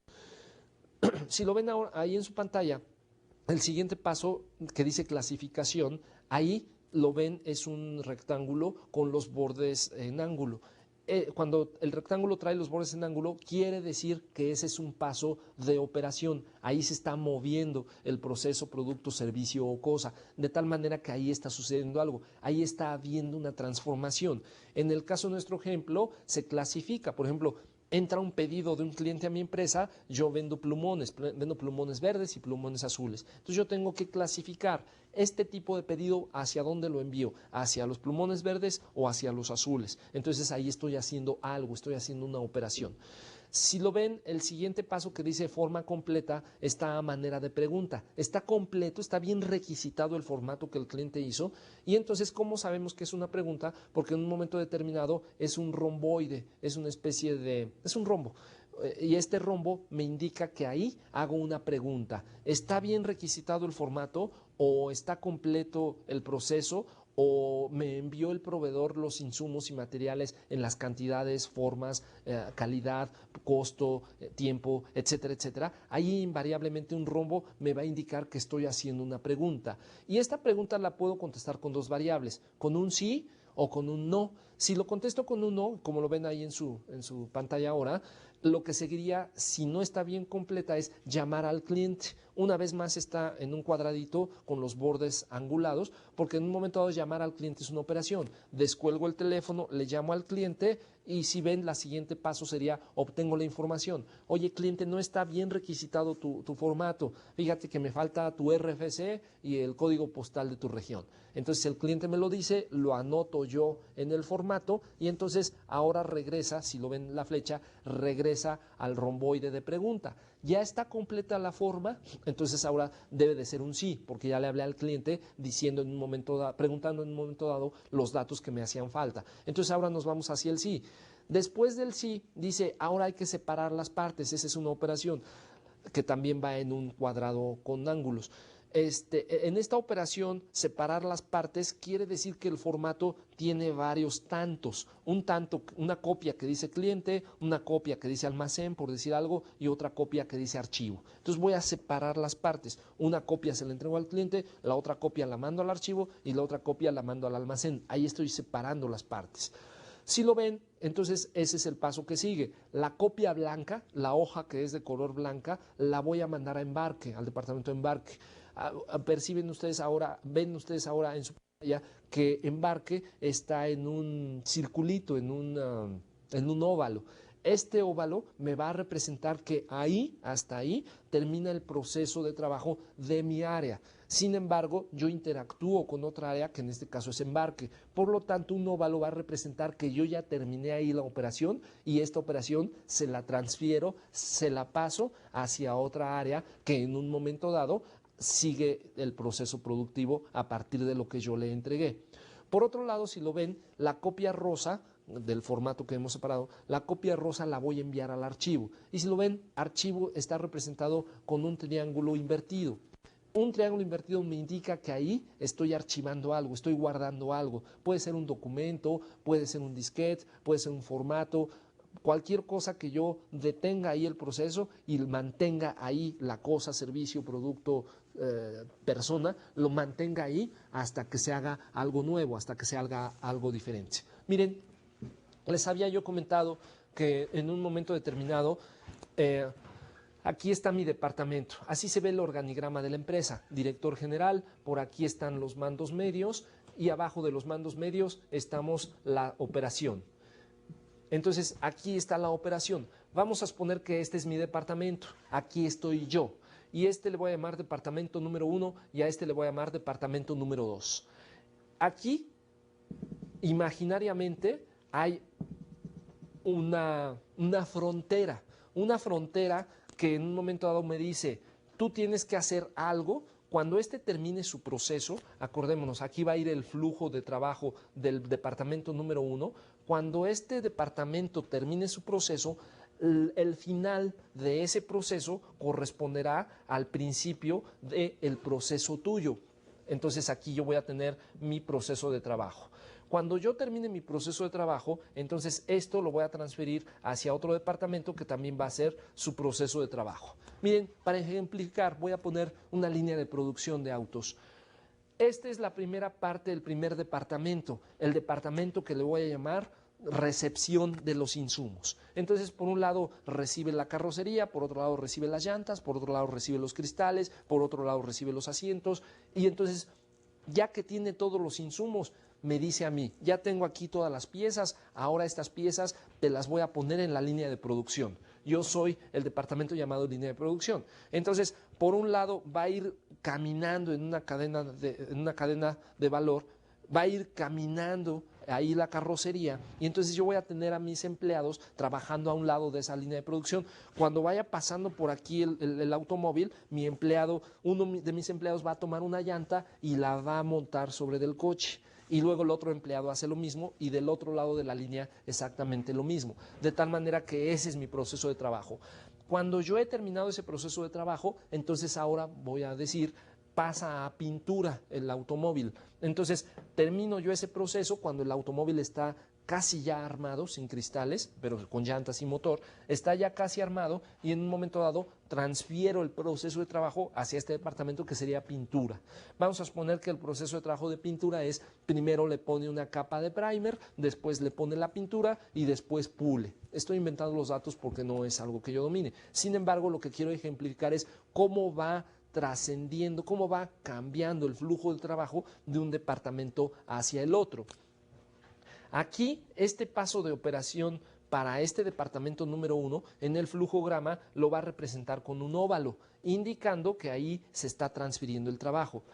Si lo ven ahora ahí en su pantalla, el siguiente paso que dice clasificación, ahí lo ven es un rectángulo con los bordes en ángulo. Cuando el rectángulo trae los bordes en ángulo, quiere decir que ese es un paso de operación. Ahí se está moviendo el proceso, producto, servicio o cosa, de tal manera que ahí está sucediendo algo, ahí está habiendo una transformación. En el caso de nuestro ejemplo, se clasifica, por ejemplo, entra un pedido de un cliente a mi empresa, yo vendo plumones verdes y plumones azules. Entonces yo tengo que clasificar este tipo de pedido hacia dónde lo envío, hacia los plumones verdes o hacia los azules. Entonces ahí estoy haciendo algo, estoy haciendo una operación. Si lo ven, el siguiente paso que dice forma completa está a manera de pregunta. Está completo, está bien requisitado el formato que el cliente hizo. Y entonces, ¿cómo sabemos que es una pregunta? Porque en un momento determinado es un romboide, es una especie de... es un rombo. Y este rombo me indica que ahí hago una pregunta. ¿Está bien requisitado el formato o está completo el proceso? ¿O me envió el proveedor los insumos y materiales en las cantidades, formas, calidad, costo, tiempo, etcétera, etcétera? Ahí invariablemente un rombo me va a indicar que estoy haciendo una pregunta. Y esta pregunta la puedo contestar con dos variables, con un sí o con un no. Si lo contesto con un no, como lo ven ahí en su pantalla ahora, lo que seguiría, si no está bien completa, es llamar al cliente. una vez más está en un cuadradito con los bordes angulados, porque en un momento dado llamar al cliente es una operación. Descuelgo el teléfono, le llamo al cliente y si ven, la siguiente paso sería obtengo la información. Oye, cliente, no está bien requisitado tu formato. Fíjate que me falta tu RFC y el código postal de tu región. Entonces el cliente me lo dice, lo anoto yo en el formato y entonces ahora regresa, si lo ven la flecha, regresa al romboide de pregunta. Ya está completa la forma, entonces ahora debe de ser un sí, porque ya le hablé al cliente diciendo en un momento dado, preguntando en un momento dado los datos que me hacían falta. Entonces ahora nos vamos hacia el sí. Después del sí, dice, ahora hay que separar las partes, esa es una operación que también va en un cuadrado con ángulos. En esta operación, separar las partes quiere decir que el formato tiene varios tantos. Un tanto, una copia que dice cliente, una copia que dice almacén, por decir algo, y otra copia que dice archivo. Entonces voy a separar las partes. Una copia se la entrego al cliente, la otra copia la mando al archivo y la otra copia la mando al almacén. Ahí estoy separando las partes. Si lo ven, entonces ese es el paso que sigue. La copia blanca, la hoja que es de color blanca, la voy a mandar a embarque, al departamento de embarque. Perciben ustedes ahora, ven ustedes ahora en su pantalla que embarque está en un circulito, en un óvalo. Este óvalo me va a representar que ahí, hasta ahí, termina el proceso de trabajo de mi área. Sin embargo, yo interactúo con otra área que en este caso es embarque. Por lo tanto, un óvalo va a representar que yo ya terminé ahí la operación y esta operación se la transfiero, se la paso hacia otra área que en un momento dado sigue el proceso productivo a partir de lo que yo le entregué. Por otro lado, si lo ven, la copia rosa del formato que hemos separado, la copia rosa la voy a enviar al archivo. Y si lo ven, archivo está representado con un triángulo invertido. Un triángulo invertido me indica que ahí estoy archivando algo, estoy guardando algo. Puede ser un documento, puede ser un disquete, puede ser un formato, cualquier cosa que yo detenga ahí el proceso y mantenga ahí la cosa, servicio, producto, persona, lo mantenga ahí hasta que se haga algo nuevo, hasta que se haga algo diferente. Miren, les había yo comentado que en un momento determinado, aquí está mi departamento, así se ve el organigrama de la empresa, director general, por aquí están los mandos medios y abajo de los mandos medios estamos la operación. Entonces, aquí está la operación. Vamos a suponer que este es mi departamento, aquí estoy yo. Y este le voy a llamar departamento número 1 y a este le voy a llamar departamento número 2. Aquí, imaginariamente, hay una frontera que en un momento dado me dice, tú tienes que hacer algo. Cuando este termine su proceso, acordémonos, aquí va a ir el flujo de trabajo del departamento número 1. Cuando este departamento termine su proceso, el final de ese proceso corresponderá al principio del proceso tuyo. Entonces aquí yo voy a tener mi proceso de trabajo. Cuando yo termine mi proceso de trabajo, entonces esto lo voy a transferir hacia otro departamento que también va a ser su proceso de trabajo. Miren, para ejemplificar, voy a poner una línea de producción de autos. Esta es la primera parte del primer departamento, el departamento que le voy a llamar recepción de los insumos. Entonces, por un lado recibe la carrocería, por otro lado recibe las llantas, por otro lado recibe los cristales, por otro lado recibe los asientos y entonces, ya que tiene todos los insumos, me dice a mí, ya tengo aquí todas las piezas, ahora estas piezas te las voy a poner en la línea de producción. Yo soy el departamento llamado línea de producción. Entonces, por un lado va a ir caminando en una cadena de valor, va a ir caminando ahí la carrocería y entonces yo voy a tener a mis empleados trabajando a un lado de esa línea de producción. Cuando vaya pasando por aquí el automóvil, uno de mis empleados va a tomar una llanta y la va a montar sobre del coche. Y luego el otro empleado hace lo mismo y del otro lado de la línea exactamente lo mismo. De tal manera que ese es mi proceso de trabajo. Cuando yo he terminado ese proceso de trabajo, entonces ahora voy a decir, pasa a pintura el automóvil. Entonces termino yo ese proceso cuando el automóvil está casi ya armado, sin cristales, pero con llantas y motor, está ya casi armado y en un momento dado transfiero el proceso de trabajo hacia este departamento que sería pintura. Vamos a suponer que el proceso de trabajo de pintura es, primero le pone una capa de primer, después le pone la pintura y después pule. Estoy inventando los datos porque no es algo que yo domine. Sin embargo, lo que quiero ejemplificar es cómo va trascendiendo, cómo va cambiando el flujo del trabajo de un departamento hacia el otro. Aquí, este paso de operación para este departamento número 1 en el flujograma lo va a representar con un óvalo, indicando que ahí se está transfiriendo el trabajo.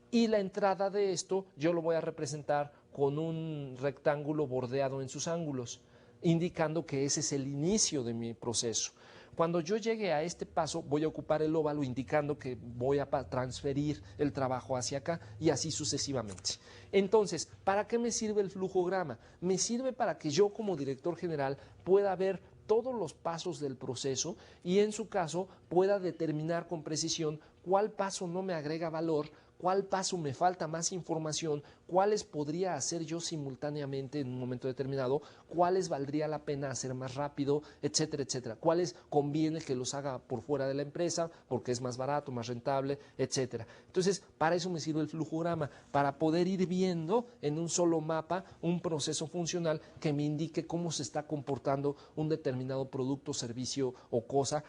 Y la entrada de esto yo lo voy a representar con un rectángulo bordeado en sus ángulos, indicando que ese es el inicio de mi proceso. Cuando yo llegue a este paso, voy a ocupar el óvalo indicando que voy a transferir el trabajo hacia acá y así sucesivamente. Entonces, ¿para qué me sirve el flujograma? Me sirve para que yo como director general pueda ver todos los pasos del proceso y en su caso pueda determinar con precisión cuál paso no me agrega valor, cuál paso me falta más información, cuáles podría hacer yo simultáneamente en un momento determinado, cuáles valdría la pena hacer más rápido, etcétera, etcétera, cuáles conviene que los haga por fuera de la empresa porque es más barato, más rentable, etcétera. Entonces, para eso me sirve el flujograma, para poder ir viendo en un solo mapa un proceso funcional que me indique cómo se está comportando un determinado producto, servicio o cosa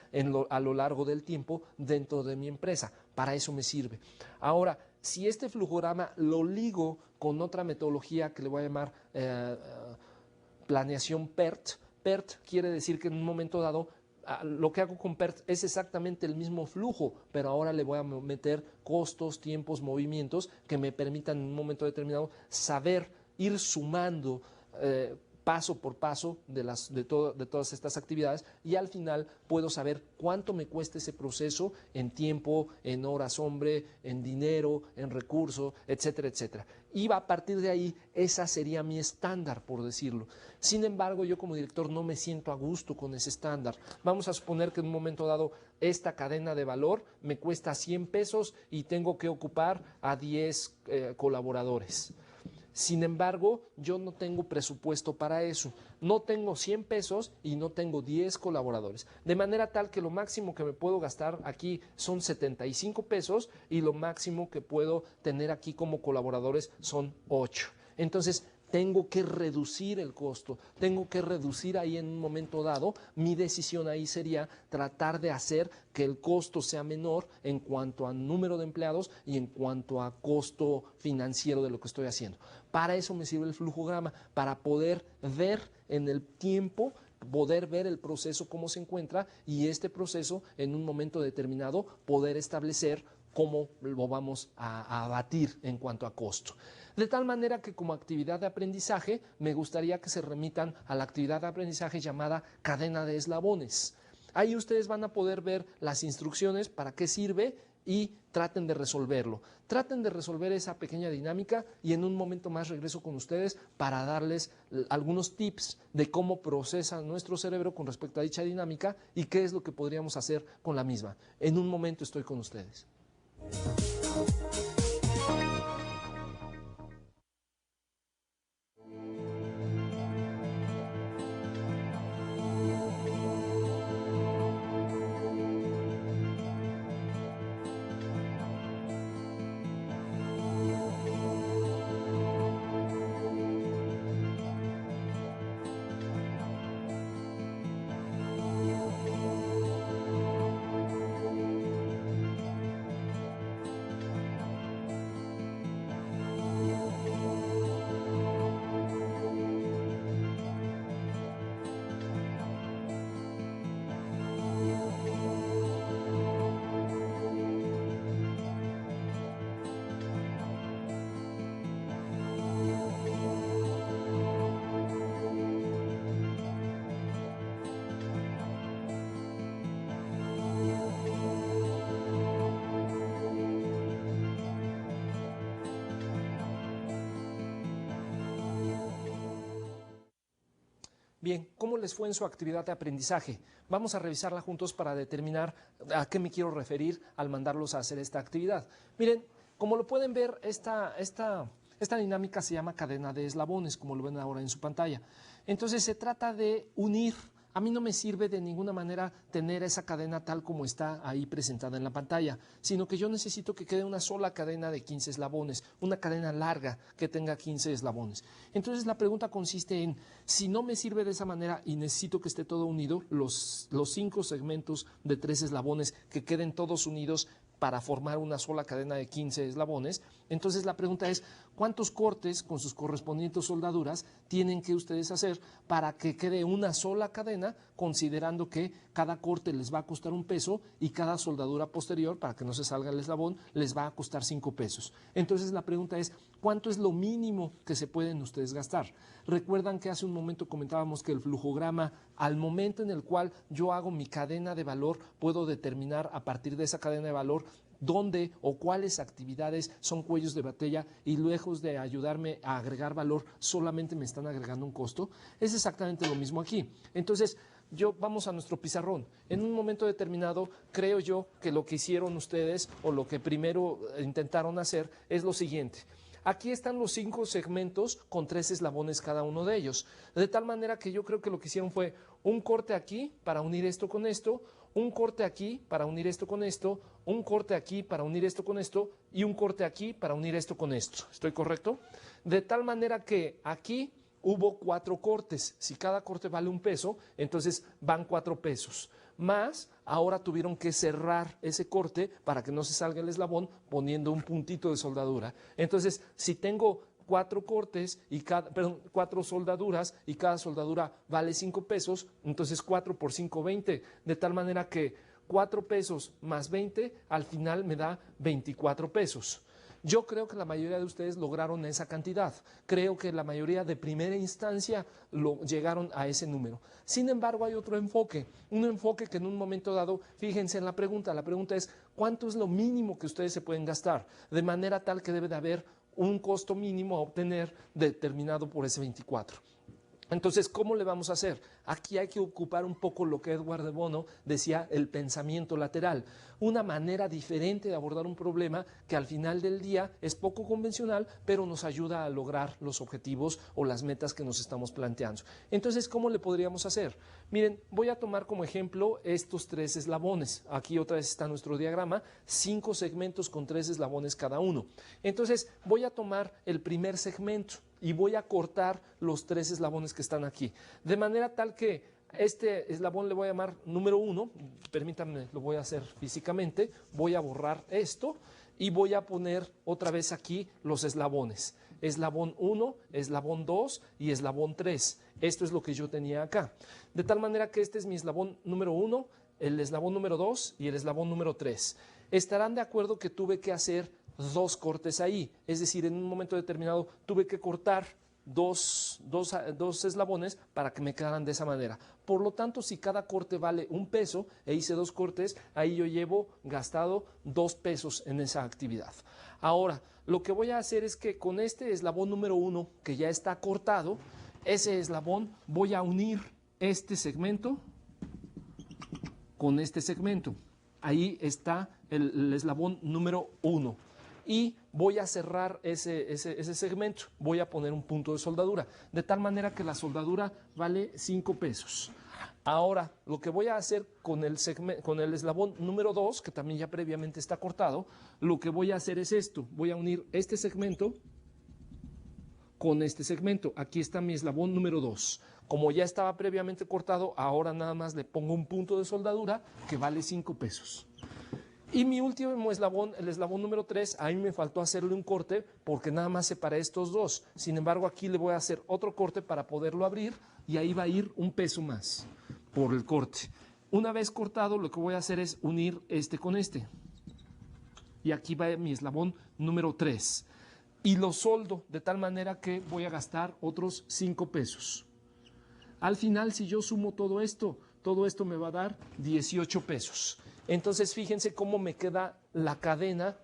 a lo largo del tiempo dentro de mi empresa. Para eso me sirve. Ahora, si este flujograma lo ligo con otra metodología que le voy a llamar planeación PERT, PERT quiere decir que en un momento dado lo que hago con PERT es exactamente el mismo flujo, pero ahora le voy a meter costos, tiempos, movimientos que me permitan en un momento determinado saber ir sumando paso por paso de todas estas actividades y al final puedo saber cuánto me cuesta ese proceso en tiempo, en horas hombre, en dinero, en recursos, etcétera, etcétera. Y a partir de ahí, esa sería mi estándar, por decirlo. Sin embargo, yo como director no me siento a gusto con ese estándar. Vamos a suponer que en un momento dado esta cadena de valor me cuesta 100 pesos y tengo que ocupar a 10 colaboradores. Sin embargo, yo no tengo presupuesto para eso. No tengo 100 pesos y no tengo 10 colaboradores. De manera tal que lo máximo que me puedo gastar aquí son 75 pesos y lo máximo que puedo tener aquí como colaboradores son 8. Entonces, tengo que reducir el costo, tengo que reducir ahí en un momento dado. Mi decisión ahí sería tratar de hacer que el costo sea menor en cuanto a número de empleados y en cuanto a costo financiero de lo que estoy haciendo. Para eso me sirve el flujograma, para poder ver en el tiempo, poder ver el proceso cómo se encuentra y este proceso en un momento determinado poder establecer cómo lo vamos a abatir en cuanto a costo. De tal manera que como actividad de aprendizaje me gustaría que se remitan a la actividad de aprendizaje llamada cadena de eslabones. Ahí ustedes van a poder ver las instrucciones, para qué sirve y traten de resolverlo. Traten de resolver esa pequeña dinámica y en un momento más regreso con ustedes para darles algunos tips de cómo procesa nuestro cerebro con respecto a dicha dinámica y qué es lo que podríamos hacer con la misma. En un momento estoy con ustedes. Bien, ¿cómo les fue en su actividad de aprendizaje? Vamos a revisarla juntos para determinar a qué me quiero referir al mandarlos a hacer esta actividad. Miren, como lo pueden ver, esta dinámica se llama cadena de eslabones, como lo ven ahora en su pantalla. Entonces se trata de unir. A mí no me sirve de ninguna manera tener esa cadena tal como está ahí presentada en la pantalla, sino que yo necesito que quede una sola cadena de 15 eslabones, una cadena larga que tenga 15 eslabones. Entonces la pregunta consiste en, si no me sirve de esa manera y necesito que esté todo unido, los 5 segmentos de 3 eslabones que queden todos unidos, para formar una sola cadena de 15 eslabones. Entonces la pregunta es, ¿cuántos cortes con sus correspondientes soldaduras tienen que ustedes hacer para que quede una sola cadena, considerando que cada corte les va a costar un peso y cada soldadura posterior, para que no se salga el eslabón, les va a costar 5 pesos? Entonces la pregunta es, ¿cuánto es lo mínimo que se pueden ustedes gastar? Recuerdan que hace un momento comentábamos que el flujograma, al momento en el cual yo hago mi cadena de valor, puedo determinar a partir de esa cadena de valor dónde o cuáles actividades son cuellos de botella y lejos de ayudarme a agregar valor, solamente me están agregando un costo. Es exactamente lo mismo aquí. Entonces, vamos a nuestro pizarrón. En un momento determinado, creo yo que lo que hicieron ustedes o lo que primero intentaron hacer es lo siguiente. Aquí están los 5 segmentos con 3 eslabones cada uno de ellos. De tal manera que yo creo que lo que hicieron fue un corte aquí para unir esto con esto, un corte aquí para unir esto con esto, un corte aquí para unir esto con esto y un corte aquí para unir esto con esto. ¿Estoy correcto? De tal manera que aquí hubo 4 cortes. Si cada corte vale un peso, entonces van 4 pesos. Más, ahora tuvieron que cerrar ese corte para que no se salga el eslabón poniendo un puntito de soldadura. Entonces, si tengo 4 cortes y 4 soldaduras y cada soldadura vale 5 pesos, entonces 4 por 5, 20. De tal manera que 4 pesos más 20 al final me da 24 pesos. Yo creo que la mayoría de ustedes lograron esa cantidad. Creo que la mayoría de primera instancia llegaron a ese número. Sin embargo, hay otro enfoque. Un enfoque que en un momento dado, fíjense en la pregunta. La pregunta es, ¿cuánto es lo mínimo que ustedes se pueden gastar? De manera tal que debe de haber un costo mínimo a obtener determinado por ese 24. Entonces, ¿cómo le vamos a hacer? Aquí hay que ocupar un poco lo que Edward de Bono decía, el pensamiento lateral. Una manera diferente de abordar un problema que al final del día es poco convencional, pero nos ayuda a lograr los objetivos o las metas que nos estamos planteando. Entonces, ¿cómo le podríamos hacer? Miren, voy a tomar como ejemplo estos 3 eslabones. Aquí otra vez está nuestro diagrama, 5 segmentos con 3 eslabones cada uno. Entonces, voy a tomar el primer segmento y voy a cortar los 3 eslabones que están aquí. De manera tal que este eslabón le voy a llamar número 1, permítanme, lo voy a hacer físicamente, voy a borrar esto y voy a poner otra vez aquí los eslabones. Eslabón 1, eslabón 2 y eslabón 3. Esto es lo que yo tenía acá. De tal manera que este es mi eslabón número 1, el eslabón número 2 y el eslabón número 3. Estarán de acuerdo que tuve que hacer 2 cortes ahí, es decir, en un momento determinado tuve que cortar dos eslabones para que me quedaran de esa manera. Por lo tanto, si cada corte vale un peso e hice 2 cortes, ahí yo llevo gastado 2 pesos en esa actividad. Ahora, lo que voy a hacer es que con este eslabón número 1 que ya está cortado, ese eslabón voy a unir este segmento con este segmento. Ahí está el eslabón número 1. Y voy a cerrar ese segmento, voy a poner un punto de soldadura, de tal manera que la soldadura vale 5 pesos. Ahora, lo que voy a hacer con el eslabón número 2, que también ya previamente está cortado, lo que voy a hacer es esto, voy a unir este segmento con este segmento. Aquí está mi eslabón número 2. Como ya estaba previamente cortado, ahora nada más le pongo un punto de soldadura que vale 5 pesos. Y mi último eslabón, el eslabón número 3, ahí me faltó hacerle un corte porque nada más separé estos 2. Sin embargo, aquí le voy a hacer otro corte para poderlo abrir y ahí va a ir un peso más por el corte. Una vez cortado, lo que voy a hacer es unir este con este. Y aquí va mi eslabón número 3. Y lo soldo de tal manera que voy a gastar otros 5 pesos. Al final, si yo sumo todo esto me va a dar 18 pesos. Entonces, fíjense cómo me queda la cadena.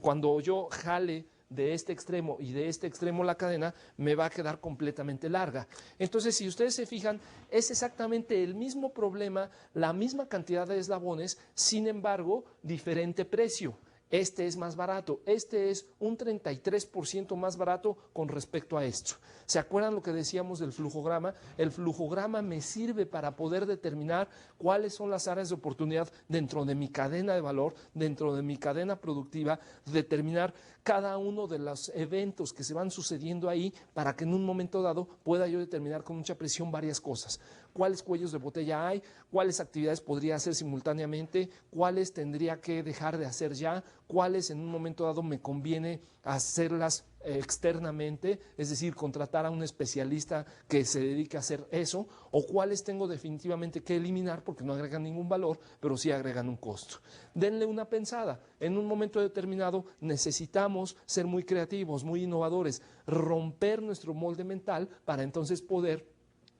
Cuando yo jale de este extremo y de este extremo la cadena, me va a quedar completamente larga. Entonces, si ustedes se fijan, es exactamente el mismo problema, la misma cantidad de eslabones, sin embargo, diferente precio. Este es más barato, este es un 33% más barato con respecto a esto. ¿Se acuerdan lo que decíamos del flujograma? El flujograma me sirve para poder determinar cuáles son las áreas de oportunidad dentro de mi cadena de valor, dentro de mi cadena productiva, determinar cada uno de los eventos que se van sucediendo ahí para que en un momento dado pueda yo determinar con mucha precisión varias cosas. cuáles cuellos de botella hay, cuáles actividades podría hacer simultáneamente, cuáles tendría que dejar de hacer ya, cuáles en un momento dado me conviene hacerlas externamente, es decir, contratar a un especialista que se dedique a hacer eso, o cuáles tengo definitivamente que eliminar porque no agregan ningún valor, pero sí agregan un costo. Denle una pensada. En un momento determinado necesitamos ser muy creativos, muy innovadores, romper nuestro molde mental para entonces poder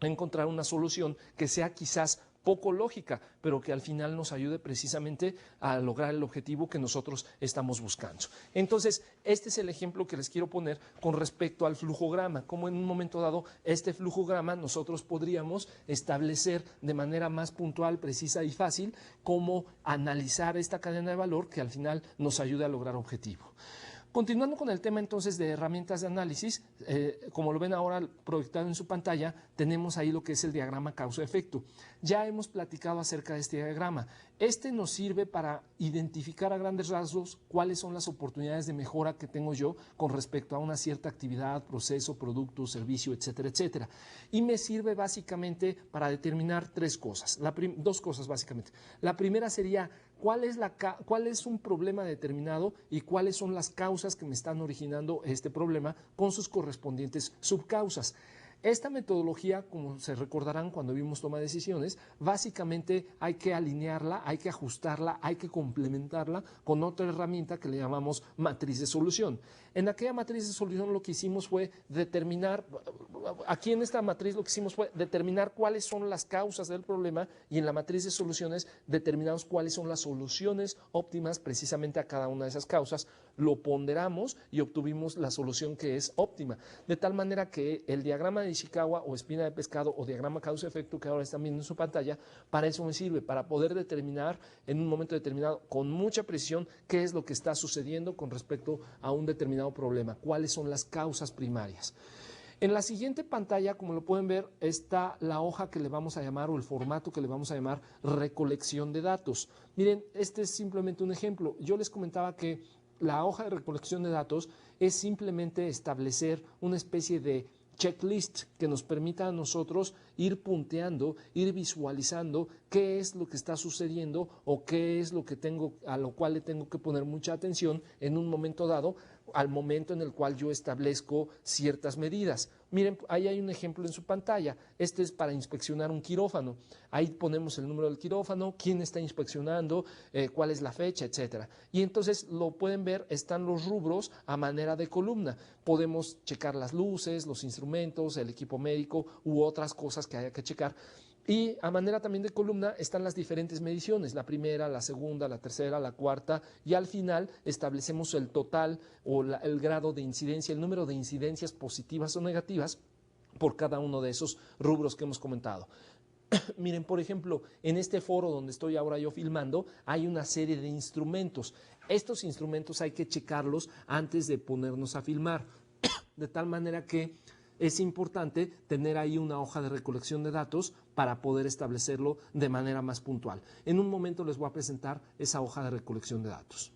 encontrar una solución que sea quizás poco lógica, pero que al final nos ayude precisamente a lograr el objetivo que nosotros estamos buscando. Entonces, este es el ejemplo que les quiero poner con respecto al flujograma, como en un momento dado este flujograma nosotros podríamos establecer de manera más puntual, precisa y fácil cómo analizar esta cadena de valor que al final nos ayude a lograr objetivo. Continuando con el tema entonces de herramientas de análisis, como lo ven ahora proyectado en su pantalla, tenemos ahí lo que es el diagrama causa-efecto. Ya hemos platicado acerca de este diagrama. Este nos sirve para identificar a grandes rasgos cuáles son las oportunidades de mejora que tengo yo con respecto a una cierta actividad, proceso, producto, servicio, etcétera, etcétera. Y me sirve básicamente para determinar tres cosas, dos cosas básicamente. La primera sería cuál es un problema determinado y cuáles son las causas que me están originando este problema con sus correspondientes subcausas. Esta metodología, como se recordarán cuando vimos toma de decisiones, básicamente hay que alinearla, hay que ajustarla, hay que complementarla con otra herramienta que le llamamos matriz de solución. En aquella matriz de solución lo que hicimos fue determinar, aquí en esta matriz lo que hicimos fue determinar cuáles son las causas del problema y en la matriz de soluciones determinamos cuáles son las soluciones óptimas precisamente a cada una de esas causas, lo ponderamos y obtuvimos la solución que es óptima. De tal manera que el diagrama de Ishikawa o espina de pescado o diagrama causa-efecto que ahora están viendo en su pantalla, para eso me sirve, para poder determinar en un momento determinado con mucha precisión qué es lo que está sucediendo con respecto a un determinado problema, cuáles son las causas primarias. En la siguiente pantalla, como lo pueden ver, está la hoja que le vamos a llamar o el formato que le vamos a llamar recolección de datos. Miren, este es simplemente un ejemplo. Yo les comentaba que la hoja de recolección de datos es simplemente establecer una especie de checklist que nos permita a nosotros ir punteando, ir visualizando qué es lo que está sucediendo o qué es lo que a lo cual le tengo que poner mucha atención en un momento dado, al momento en el cual yo establezco ciertas medidas. Miren, ahí hay un ejemplo en su pantalla. Este es para inspeccionar un quirófano. Ahí ponemos el número del quirófano, quién está inspeccionando, cuál es la fecha, etcétera. Y entonces lo pueden ver, están los rubros a manera de columna. Podemos checar las luces, los instrumentos, el equipo médico u otras cosas que haya que checar. Y a manera también de columna están las diferentes mediciones, la primera, la segunda, la tercera, la cuarta, y al final establecemos el total o el grado de incidencia, el número de incidencias positivas o negativas por cada uno de esos rubros que hemos comentado. Miren, por ejemplo, en este foro donde estoy ahora yo filmando, hay una serie de instrumentos. Estos instrumentos hay que checarlos antes de ponernos a filmar, de tal manera que es importante tener ahí una hoja de recolección de datos para poder establecerlo de manera más puntual. En un momento les voy a presentar esa hoja de recolección de datos.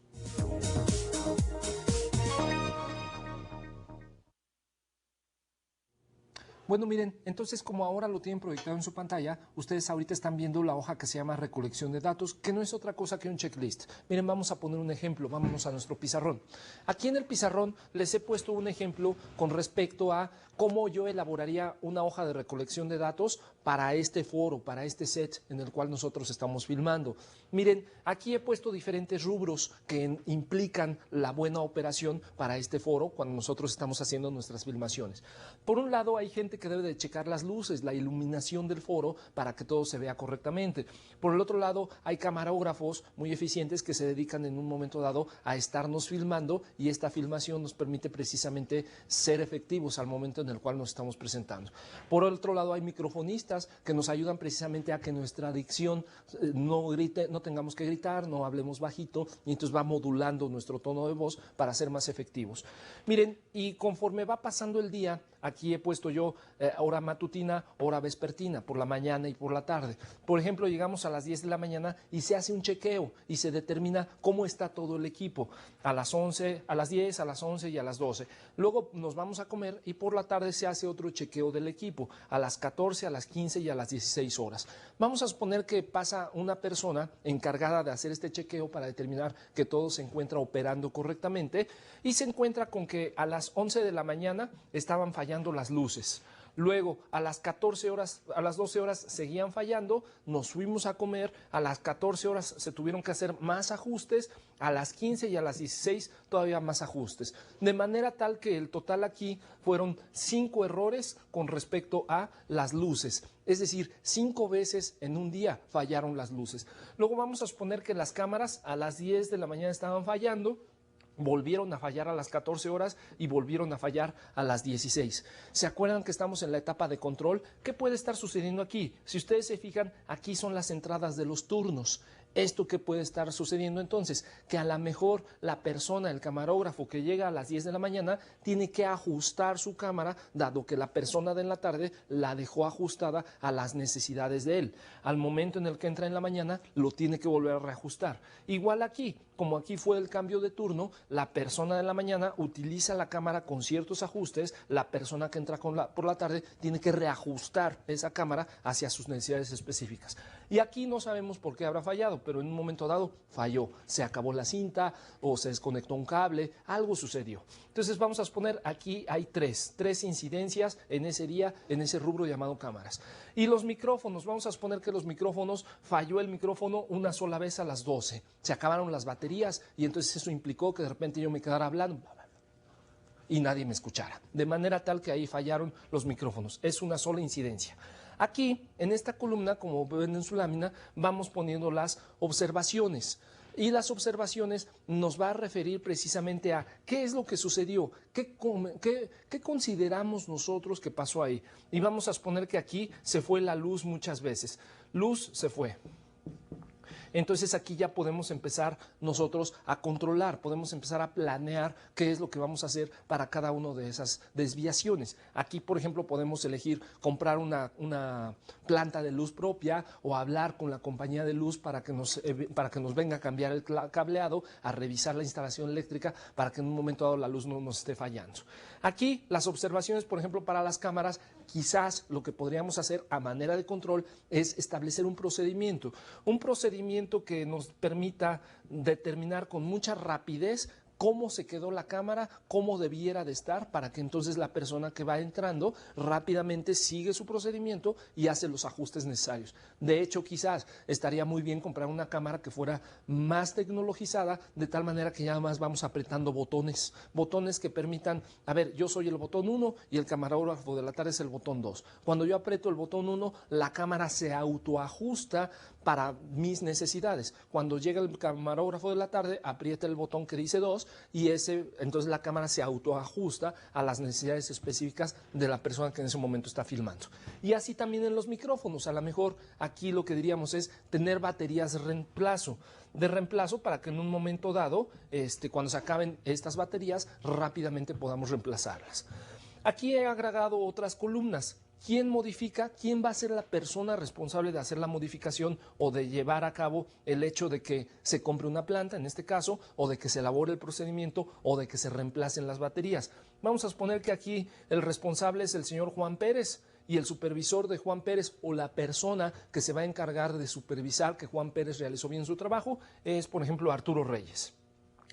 Bueno, miren, entonces como ahora lo tienen proyectado en su pantalla, ustedes ahorita están viendo la hoja que se llama recolección de datos, que no es otra cosa que un checklist. Miren, vamos a poner un ejemplo, vámonos a nuestro pizarrón. Aquí en el pizarrón les he puesto un ejemplo con respecto a cómo yo elaboraría una hoja de recolección de datos para este foro, para este set en el cual nosotros estamos filmando. Miren, aquí he puesto diferentes rubros que implican la buena operación para este foro cuando nosotros estamos haciendo nuestras filmaciones. Por un lado, hay gente que debe de checar las luces, la iluminación del foro para que todo se vea correctamente. Por el otro lado, hay camarógrafos muy eficientes que se dedican en un momento dado a estarnos filmando y esta filmación nos permite precisamente ser efectivos al momento en el cual nos estamos presentando. Por otro lado, hay microfonistas que nos ayudan precisamente a que nuestra dicción no grite, no tengamos que gritar, no hablemos bajito y entonces va modulando nuestro tono de voz para ser más efectivos. Miren, y conforme va pasando el día, aquí he puesto yo hora matutina, hora vespertina, por la mañana y por la tarde. Por ejemplo, llegamos a las 10 de la mañana y se hace un chequeo y se determina cómo está todo el equipo a las 11, a las 10, a las 11 y a las 12. Luego nos vamos a comer y por la tarde se hace otro chequeo del equipo a las 14, a las 15 15 y a las 16 horas. Vamos a suponer que pasa una persona encargada de hacer este chequeo para determinar que todo se encuentra operando correctamente y se encuentra con que a las 11 de la mañana estaban fallando las luces. Luego, a las 14 horas, a las 12 horas seguían fallando, nos fuimos a comer, a las 14 horas se tuvieron que hacer más ajustes, a las 15 y a las 16 todavía más ajustes. De manera tal que el total aquí fueron 5 errores con respecto a las luces. Es decir, 5 veces en un día fallaron las luces. Luego vamos a suponer que las cámaras a las 10 de la mañana estaban fallando, volvieron a fallar a las 14 horas y volvieron a fallar a las 16. ¿Se acuerdan que estamos en la etapa de control? ¿Qué puede estar sucediendo aquí? Si ustedes se fijan, aquí son las entradas de los turnos. ¿Esto qué puede estar sucediendo entonces? Que a lo mejor la persona, el camarógrafo que llega a las 10 de la mañana, tiene que ajustar su cámara, dado que la persona de en la tarde la dejó ajustada a las necesidades de él. Al momento en el que entra en la mañana, lo tiene que volver a reajustar. Igual aquí, como aquí fue el cambio de turno, la persona de la mañana utiliza la cámara con ciertos ajustes, la persona que entra por la tarde tiene que reajustar esa cámara hacia sus necesidades específicas. Y aquí no sabemos por qué habrá fallado, pero en un momento dado falló, se acabó la cinta o se desconectó un cable, algo sucedió. Entonces vamos a suponer aquí hay tres incidencias en ese día, en ese rubro llamado cámaras. Y los micrófonos, vamos a suponer que los micrófonos, falló el micrófono una sola vez a las 12, se acabaron las baterías y entonces eso implicó que de repente yo me quedara hablando y nadie me escuchara, de manera tal que ahí fallaron los micrófonos, es una sola incidencia. Aquí, en esta columna, como ven en su lámina, vamos poniendo las observaciones. Y las observaciones nos va a referir precisamente a qué es lo que sucedió, qué consideramos nosotros que pasó ahí. Y vamos a suponer que aquí se fue la luz muchas veces. Luz se fue. Entonces aquí ya podemos empezar nosotros a controlar, podemos empezar a planear qué es lo que vamos a hacer para cada una de esas desviaciones. Aquí, por ejemplo, podemos elegir comprar una planta de luz propia o hablar con la compañía de luz para que nos venga a cambiar el cableado, a revisar la instalación eléctrica para que en un momento dado la luz no nos esté fallando. Aquí las observaciones, por ejemplo, para las cámaras, quizás lo que podríamos hacer a manera de control es establecer un procedimiento que nos permita determinar con mucha rapidez cómo se quedó la cámara, cómo debiera de estar, para que entonces la persona que va entrando rápidamente sigue su procedimiento y hace los ajustes necesarios. De hecho, quizás estaría muy bien comprar una cámara que fuera más tecnologizada, de tal manera que ya más vamos apretando botones que permitan, a ver, yo soy el botón 1 y el camarógrafo de la tarde es el botón 2. Cuando yo aprieto el botón 1, la cámara se autoajusta para mis necesidades. Cuando llega el camarógrafo de la tarde, aprieta el botón que dice 2 y entonces la cámara se autoajusta a las necesidades específicas de la persona que en ese momento está filmando. Y así también en los micrófonos. A lo mejor aquí lo que diríamos es tener baterías de reemplazo para que en un momento dado, cuando se acaben estas baterías, rápidamente podamos reemplazarlas. Aquí he agregado otras columnas. ¿Quién modifica? ¿Quién va a ser la persona responsable de hacer la modificación o de llevar a cabo el hecho de que se compre una planta, en este caso, o de que se elabore el procedimiento o de que se reemplacen las baterías? Vamos a suponer que aquí el responsable es el señor Juan Pérez y el supervisor de Juan Pérez o la persona que se va a encargar de supervisar que Juan Pérez realizó bien su trabajo es, por ejemplo, Arturo Reyes.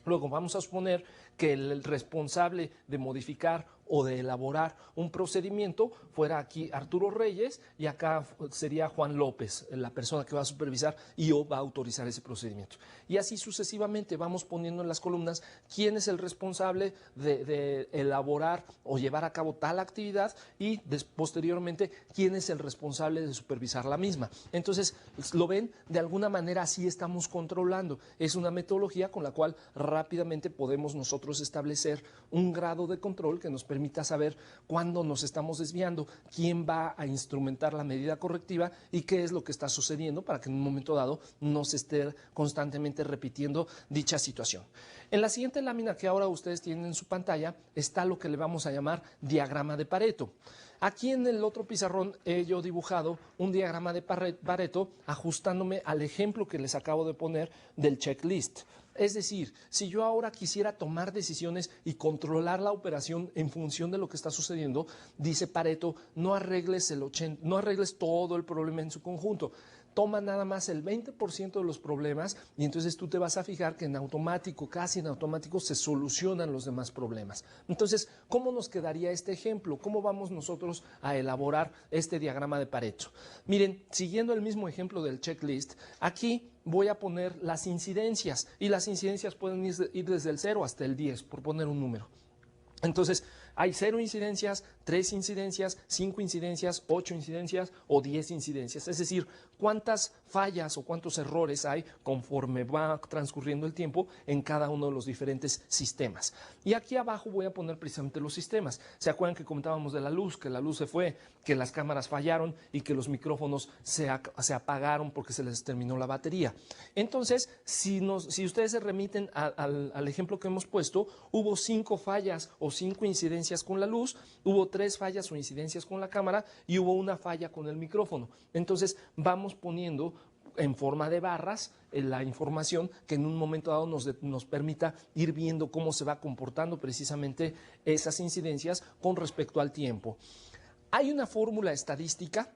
Luego vamos a suponer que el responsable de modificar o de elaborar un procedimiento fuera aquí Arturo Reyes y acá sería Juan López, la persona que va a supervisar y o va a autorizar ese procedimiento. Y así sucesivamente vamos poniendo en las columnas quién es el responsable de elaborar o llevar a cabo tal actividad y posteriormente quién es el responsable de supervisar la misma. Entonces, lo ven, de alguna manera así estamos controlando. Es una metodología con la cual rápidamente podemos nosotros establecer un grado de control que nos permita saber cuándo nos estamos desviando, quién va a instrumentar la medida correctiva y qué es lo que está sucediendo para que en un momento dado no se esté constantemente repitiendo dicha situación. En la siguiente lámina que ahora ustedes tienen en su pantalla está lo que le vamos a llamar diagrama de Pareto. Aquí en el otro pizarrón he yo dibujado un diagrama de Pareto ajustándome al ejemplo que les acabo de poner del checklist. Es decir, si yo ahora quisiera tomar decisiones y controlar la operación en función de lo que está sucediendo, dice Pareto, no arregles no arregles todo el problema en su conjunto. Toma nada más el 20% de los problemas y entonces tú te vas a fijar que en automático, casi en automático, se solucionan los demás problemas. Entonces, ¿cómo nos quedaría este ejemplo? ¿Cómo vamos nosotros a elaborar este diagrama de Pareto? Miren, siguiendo el mismo ejemplo del checklist, aquí voy a poner las incidencias y las incidencias pueden ir desde el 0 hasta el 10, por poner un número. Entonces, hay 0 incidencias, 3 incidencias, 5 incidencias, 8 incidencias o 10 incidencias. Es decir, cuántas fallas o cuántos errores hay conforme va transcurriendo el tiempo en cada uno de los diferentes sistemas. Y aquí abajo voy a poner precisamente los sistemas. ¿Se acuerdan que comentábamos de la luz? Que la luz se fue, que las cámaras fallaron y que los micrófonos se apagaron porque se les terminó la batería. Entonces, si ustedes se remiten al ejemplo que hemos puesto, hubo 5 fallas o 5 incidencias con la luz, hubo 3 fallas o incidencias con la cámara y hubo una falla con el micrófono. Entonces vamos poniendo en forma de barras la información que en un momento dado nos permita ir viendo cómo se va comportando precisamente esas incidencias con respecto al tiempo. Hay una fórmula estadística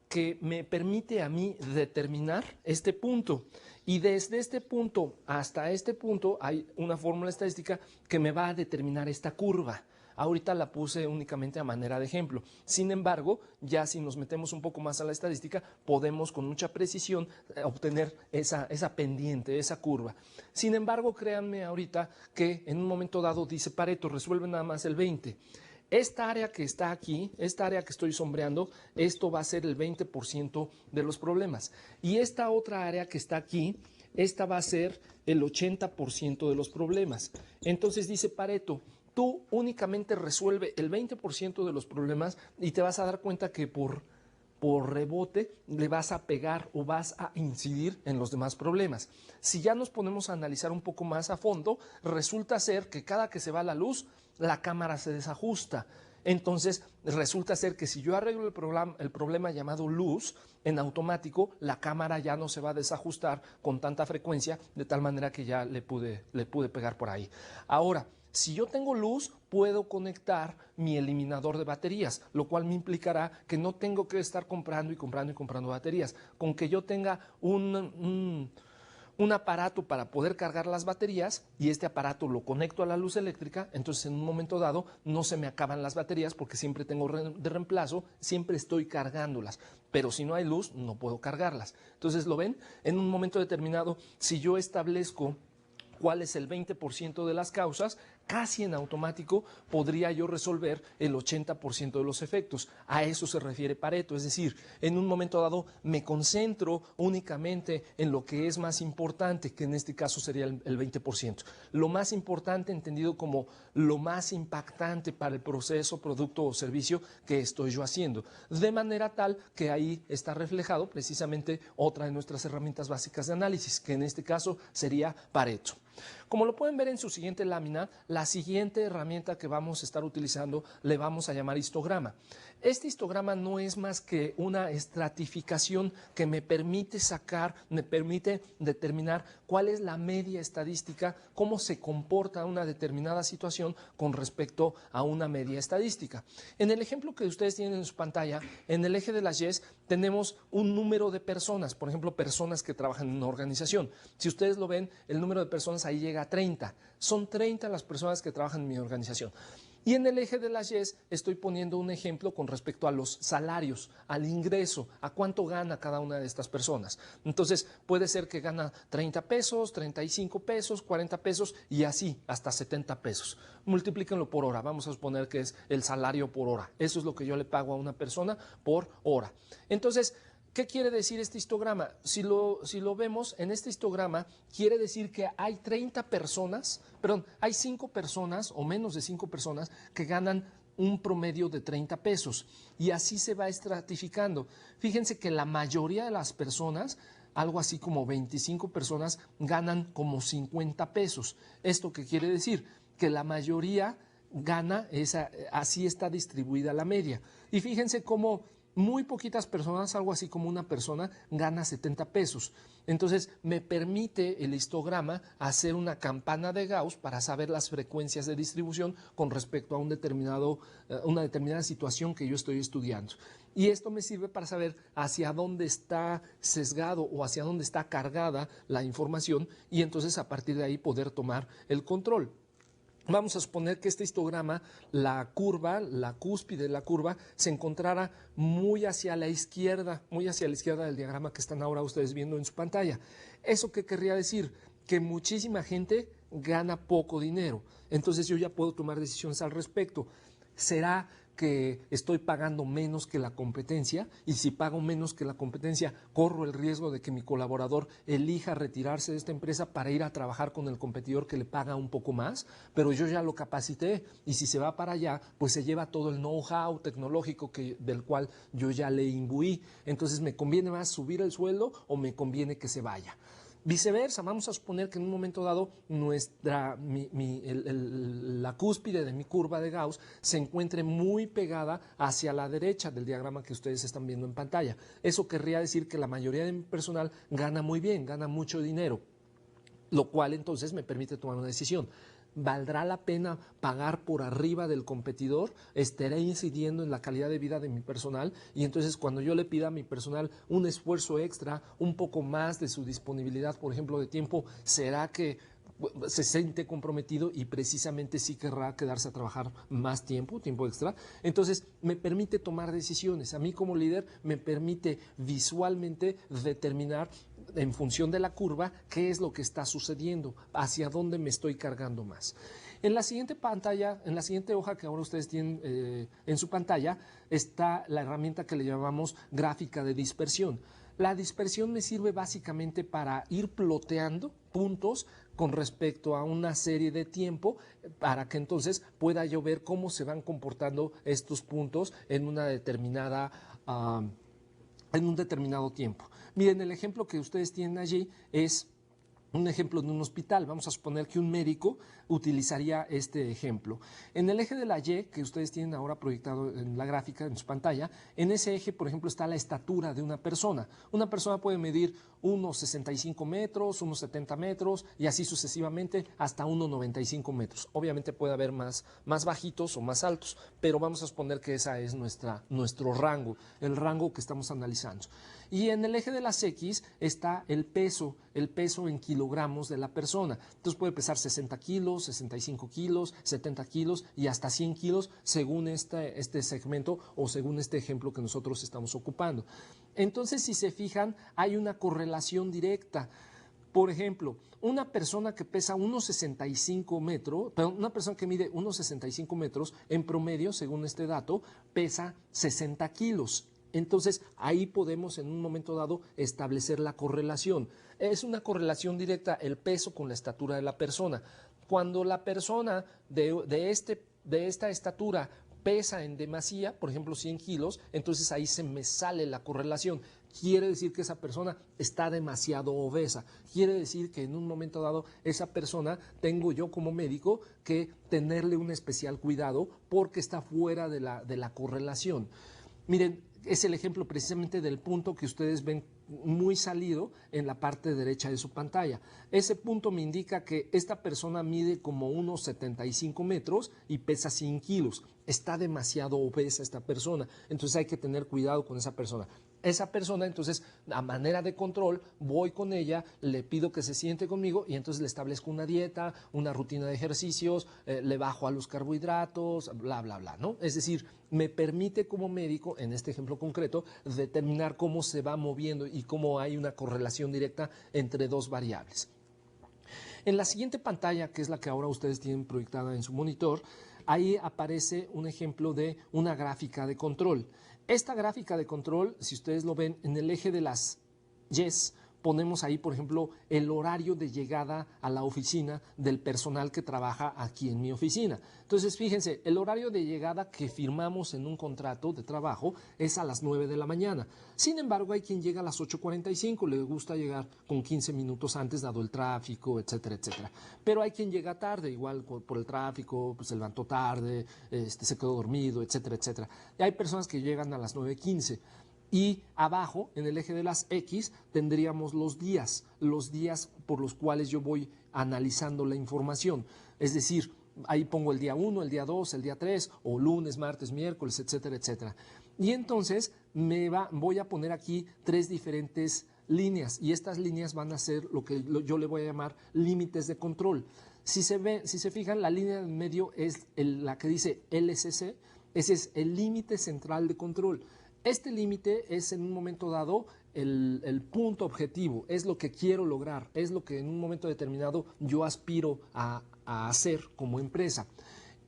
que me permite a mí determinar este punto. Y desde este punto hasta este punto hay una fórmula estadística que me va a determinar esta curva. Ahorita la puse únicamente a manera de ejemplo. Sin embargo, ya si nos metemos un poco más a la estadística, podemos con mucha precisión obtener esa pendiente, esa curva. Sin embargo, créanme ahorita que en un momento dado dice Pareto, resuelve nada más el 20%. Esta área que está aquí, esta área que estoy sombreando, esto va a ser el 20% de los problemas. Y esta otra área que está aquí, esta va a ser el 80% de los problemas. Entonces dice Pareto, tú únicamente resuelve el 20% de los problemas y te vas a dar cuenta que por rebote le vas a pegar o vas a incidir en los demás problemas. Si ya nos ponemos a analizar un poco más a fondo, resulta ser que cada que se va la luz, la cámara se desajusta. Entonces, resulta ser que si yo arreglo el problema llamado luz, en automático la cámara ya no se va a desajustar con tanta frecuencia, de tal manera que ya le pude pegar por ahí. Ahora, si yo tengo luz, puedo conectar mi eliminador de baterías, lo cual me implicará que no tengo que estar comprando y comprando y comprando baterías. Con que yo tenga un aparato para poder cargar las baterías y este aparato lo conecto a la luz eléctrica, entonces en un momento dado no se me acaban las baterías porque siempre tengo de reemplazo, siempre estoy cargándolas. Pero si no hay luz, no puedo cargarlas. Entonces, ¿lo ven? En un momento determinado, si yo establezco cuál es el 20% de las causas, casi en automático podría yo resolver el 80% de los efectos. A eso se refiere Pareto, es decir, en un momento dado me concentro únicamente en lo que es más importante, que en este caso sería el 20%. Lo más importante entendido como lo más impactante para el proceso, producto o servicio que estoy yo haciendo. De manera tal que ahí está reflejado precisamente otra de nuestras herramientas básicas de análisis, que en este caso sería Pareto. Como lo pueden ver en su siguiente lámina, la siguiente herramienta que vamos a estar utilizando le vamos a llamar histograma. Este histograma no es más que una estratificación que me permite determinar cuál es la media estadística, cómo se comporta una determinada situación con respecto a una media estadística. En el ejemplo que ustedes tienen en su pantalla, en el eje de las Y's tenemos un número de personas, por ejemplo, personas que trabajan en una organización. Si ustedes lo ven, el número de personas ahí llega a 30. Son 30 las personas que trabajan en mi organización. Y en el eje de las Y's estoy poniendo un ejemplo con respecto a los salarios, al ingreso, a cuánto gana cada una de estas personas. Entonces puede ser que gana 30 pesos, 35 pesos, 40 pesos y así hasta 70 pesos. Multiplíquenlo por hora, vamos a suponer que es el salario por hora. Eso es lo que yo le pago a una persona por hora. Entonces, ¿qué quiere decir este histograma? Si lo vemos en este histograma, quiere decir que hay 5 personas o menos de 5 personas que ganan un promedio de 30 pesos y así se va estratificando. Fíjense que la mayoría de las personas, algo así como 25 personas, ganan como 50 pesos. ¿Esto qué quiere decir? Que la mayoría gana, así está distribuida la media. Y fíjense cómo muy poquitas personas, algo así como una persona, gana 70 pesos. Entonces, me permite el histograma hacer una campana de Gauss para saber las frecuencias de distribución con respecto a una determinada situación que yo estoy estudiando. Y esto me sirve para saber hacia dónde está sesgado o hacia dónde está cargada la información y entonces a partir de ahí poder tomar el control. Vamos a suponer que este histograma, la curva, la cúspide de la curva, se encontrara muy hacia la izquierda del diagrama que están ahora ustedes viendo en su pantalla. ¿Eso qué querría decir? Que muchísima gente gana poco dinero. Entonces yo ya puedo tomar decisiones al respecto. ¿Será que estoy pagando menos que la competencia? Y si pago menos que la competencia, corro el riesgo de que mi colaborador elija retirarse de esta empresa para ir a trabajar con el competidor que le paga un poco más, pero yo ya lo capacité y si se va para allá, pues se lleva todo el know-how tecnológico del cual yo ya le imbuí. Entonces, ¿me conviene más subir el sueldo o me conviene que se vaya? Viceversa, vamos a suponer que en un momento dado la cúspide de mi curva de Gauss se encuentre muy pegada hacia la derecha del diagrama que ustedes están viendo en pantalla. Eso querría decir que la mayoría de mi personal gana muy bien, gana mucho dinero, lo cual entonces me permite tomar una decisión. ¿Valdrá la pena pagar por arriba del competidor? ¿Estaré incidiendo en la calidad de vida de mi personal? Y entonces cuando yo le pida a mi personal un esfuerzo extra, un poco más de su disponibilidad, por ejemplo, de tiempo, ¿será que se siente comprometido y precisamente sí querrá quedarse a trabajar más tiempo extra? Entonces me permite tomar decisiones. A mí como líder me permite visualmente determinar en función de la curva qué es lo que está sucediendo, hacia dónde me estoy cargando más. En la siguiente pantalla, en la siguiente hoja que ahora ustedes tienen en su pantalla, está la herramienta que le llamamos gráfica de dispersión. La dispersión me sirve básicamente para ir ploteando puntos con respecto a una serie de tiempo para que entonces pueda yo ver cómo se van comportando estos puntos en una determinada en un determinado tiempo. Miren, el ejemplo que ustedes tienen allí es un ejemplo de un hospital. Vamos a suponer que un médico utilizaría este ejemplo. En el eje de la Y, que ustedes tienen ahora proyectado en la gráfica, en su pantalla, en ese eje, por ejemplo, está la estatura de una persona. Una persona puede medir unos 65 metros, unos 70 metros y así sucesivamente hasta unos 95 metros. Obviamente puede haber más bajitos o más altos, pero vamos a suponer que ese es nuestro rango, el rango que estamos analizando. Y en el eje de las X está el peso en kilogramos de la persona. Entonces puede pesar 60 kilos, 65 kilos, 70 kilos y hasta 100 kilos según este segmento o según este ejemplo que nosotros estamos ocupando. Entonces, si se fijan, hay una correlación directa. Por ejemplo, una persona que pesa unos 65 metros, perdón, una persona que mide unos 65 metros, en promedio, según este dato, pesa 60 kilos. Entonces, ahí podemos en un momento dado establecer la correlación. Es una correlación directa el peso con la estatura de la persona. Cuando la persona de esta estatura pesa en demasía, por ejemplo 100 kilos, entonces ahí se me sale la correlación. Quiere decir que esa persona está demasiado obesa. Quiere decir que en un momento dado esa persona tengo yo como médico que tenerle un especial cuidado porque está fuera de la correlación. Miren, es el ejemplo precisamente del punto que ustedes ven muy salido en la parte derecha de su pantalla. Ese punto me indica que esta persona mide como unos 75 metros y pesa 100 kilos. Está demasiado obesa esta persona, entonces hay que tener cuidado con esa persona. Esa persona, entonces, a manera de control, voy con ella, le pido que se siente conmigo y entonces le establezco una dieta, una rutina de ejercicios, le bajo a los carbohidratos, bla, bla, bla, ¿no? Es decir, me permite como médico, en este ejemplo concreto, determinar cómo se va moviendo y cómo hay una correlación directa entre dos variables. En la siguiente pantalla, que es la que ahora ustedes tienen proyectada en su monitor, ahí aparece un ejemplo de una gráfica de control. Esta gráfica de control, si ustedes lo ven en el eje de las Y's, ponemos ahí, por ejemplo, el horario de llegada a la oficina del personal que trabaja aquí en mi oficina. Entonces, fíjense, el horario de llegada que firmamos en un contrato de trabajo es a las 9 de la mañana. Sin embargo, hay quien llega a las 8:45, le gusta llegar con 15 minutos antes, dado el tráfico, etcétera, etcétera. Pero hay quien llega tarde, igual por el tráfico, pues se levantó tarde, se quedó dormido, etcétera, etcétera. Y hay personas que llegan a las 9:15. Y abajo, en el eje de las X, tendríamos los días por los cuales yo voy analizando la información. Es decir, ahí pongo el día 1, el día 2, el día 3, o lunes, martes, miércoles, etcétera, etcétera. Y entonces voy a poner aquí 3 diferentes líneas, y estas líneas van a ser lo que yo le voy a llamar límites de control. Si se fijan, la línea en medio es la que dice LCC, ese es el límite central de control. Este límite es en un momento dado el punto objetivo, es lo que quiero lograr, es lo que en un momento determinado yo aspiro a hacer como empresa.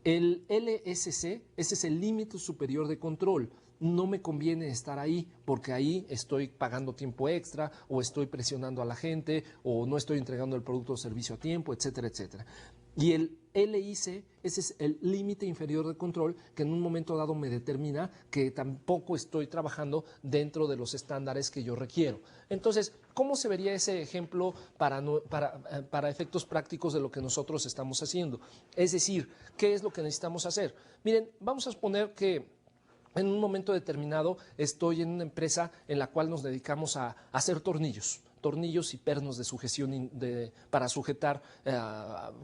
El LSC, ese es el límite superior de control. No me conviene estar ahí porque ahí estoy pagando tiempo extra o estoy presionando a la gente o no estoy entregando el producto o servicio a tiempo, etcétera, etcétera. Y el LIC, ese es el límite inferior de control que en un momento dado me determina que tampoco estoy trabajando dentro de los estándares que yo requiero. Entonces, ¿cómo se vería ese ejemplo para efectos prácticos de lo que nosotros estamos haciendo? Es decir, ¿qué es lo que necesitamos hacer? Miren, vamos a suponer que en un momento determinado estoy en una empresa en la cual nos dedicamos a hacer tornillos y pernos de sujeción para sujetar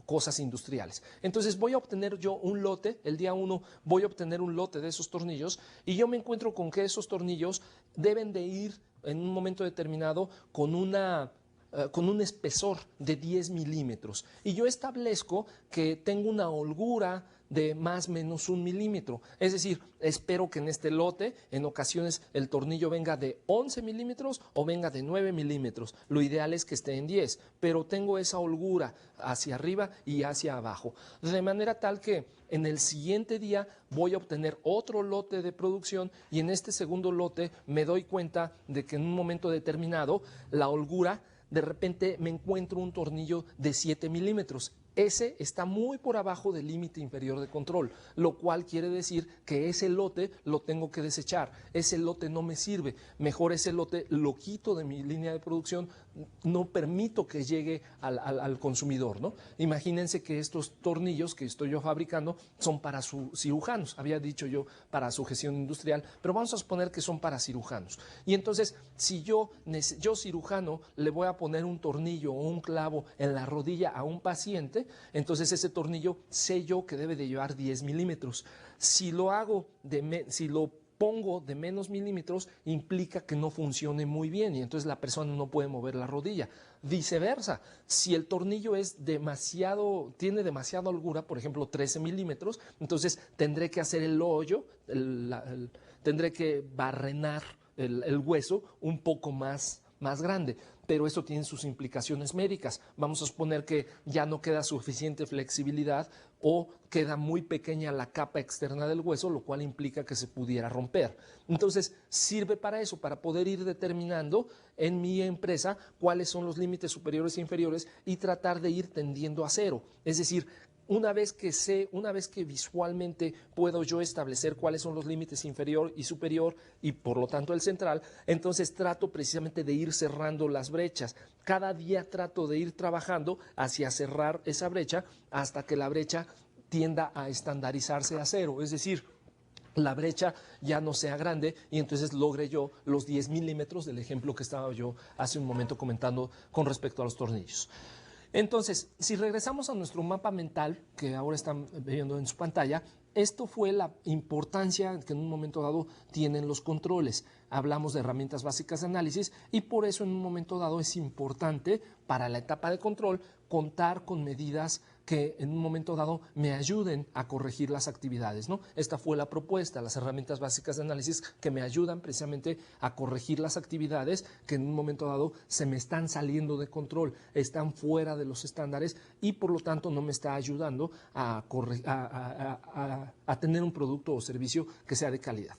cosas industriales. Entonces voy a obtener yo un lote, el día 1 voy a obtener un lote de esos tornillos y yo me encuentro con que esos tornillos deben de ir en un momento determinado con un espesor de 10 milímetros. Y yo establezco que tengo una holgura de más o menos 1 milímetro. Es decir, espero que en este lote, en ocasiones, el tornillo venga de 11 milímetros o venga de 9 milímetros. Lo ideal es que esté en 10, pero tengo esa holgura hacia arriba y hacia abajo. De manera tal que en el siguiente día voy a obtener otro lote de producción y en este segundo lote me doy cuenta de que en un momento determinado la holgura, de repente me encuentro un tornillo de 7 milímetros. Ese está muy por abajo del límite inferior de control, lo cual quiere decir que ese lote lo tengo que desechar. Ese lote no me sirve. Mejor ese lote lo quito de mi línea de producción, no permito que llegue al consumidor, ¿no? Imagínense que estos tornillos que estoy yo fabricando son para cirujanos. Había dicho yo para sujeción industrial, pero vamos a suponer que son para cirujanos. Y entonces, si yo cirujano le voy a poner un tornillo o un clavo en la rodilla a un paciente, entonces ese tornillo sé yo que debe de llevar 10 milímetros. Si lo pongo de menos milímetros, implica que no funcione muy bien y entonces la persona no puede mover la rodilla. Viceversa, si el tornillo tiene demasiada holgura, por ejemplo 13 milímetros, entonces tendré que hacer el hoyo, tendré que barrenar el hueso un poco más grande, pero eso tiene sus implicaciones médicas. Vamos a suponer que ya no queda suficiente flexibilidad o queda muy pequeña la capa externa del hueso, lo cual implica que se pudiera romper. Entonces, sirve para eso, para poder ir determinando en mi empresa cuáles son los límites superiores e inferiores y tratar de ir tendiendo a cero. Es decir, una vez que visualmente puedo yo establecer cuáles son los límites inferior y superior y por lo tanto el central, entonces trato precisamente de ir cerrando las brechas. Cada día trato de ir trabajando hacia cerrar esa brecha hasta que la brecha tienda a estandarizarse a cero, es decir, la brecha ya no sea grande y entonces logre yo los 10 milímetros del ejemplo que estaba yo hace un momento comentando con respecto a los tornillos. Entonces, si regresamos a nuestro mapa mental, que ahora están viendo en su pantalla, esto fue la importancia que en un momento dado tienen los controles. Hablamos de herramientas básicas de análisis y por eso en un momento dado es importante para la etapa de control contar con medidas que en un momento dado me ayuden a corregir las actividades, ¿no? Esta fue la propuesta, las herramientas básicas de análisis que me ayudan precisamente a corregir las actividades que en un momento dado se me están saliendo de control, están fuera de los estándares y por lo tanto no me está ayudando a tener un producto o servicio que sea de calidad.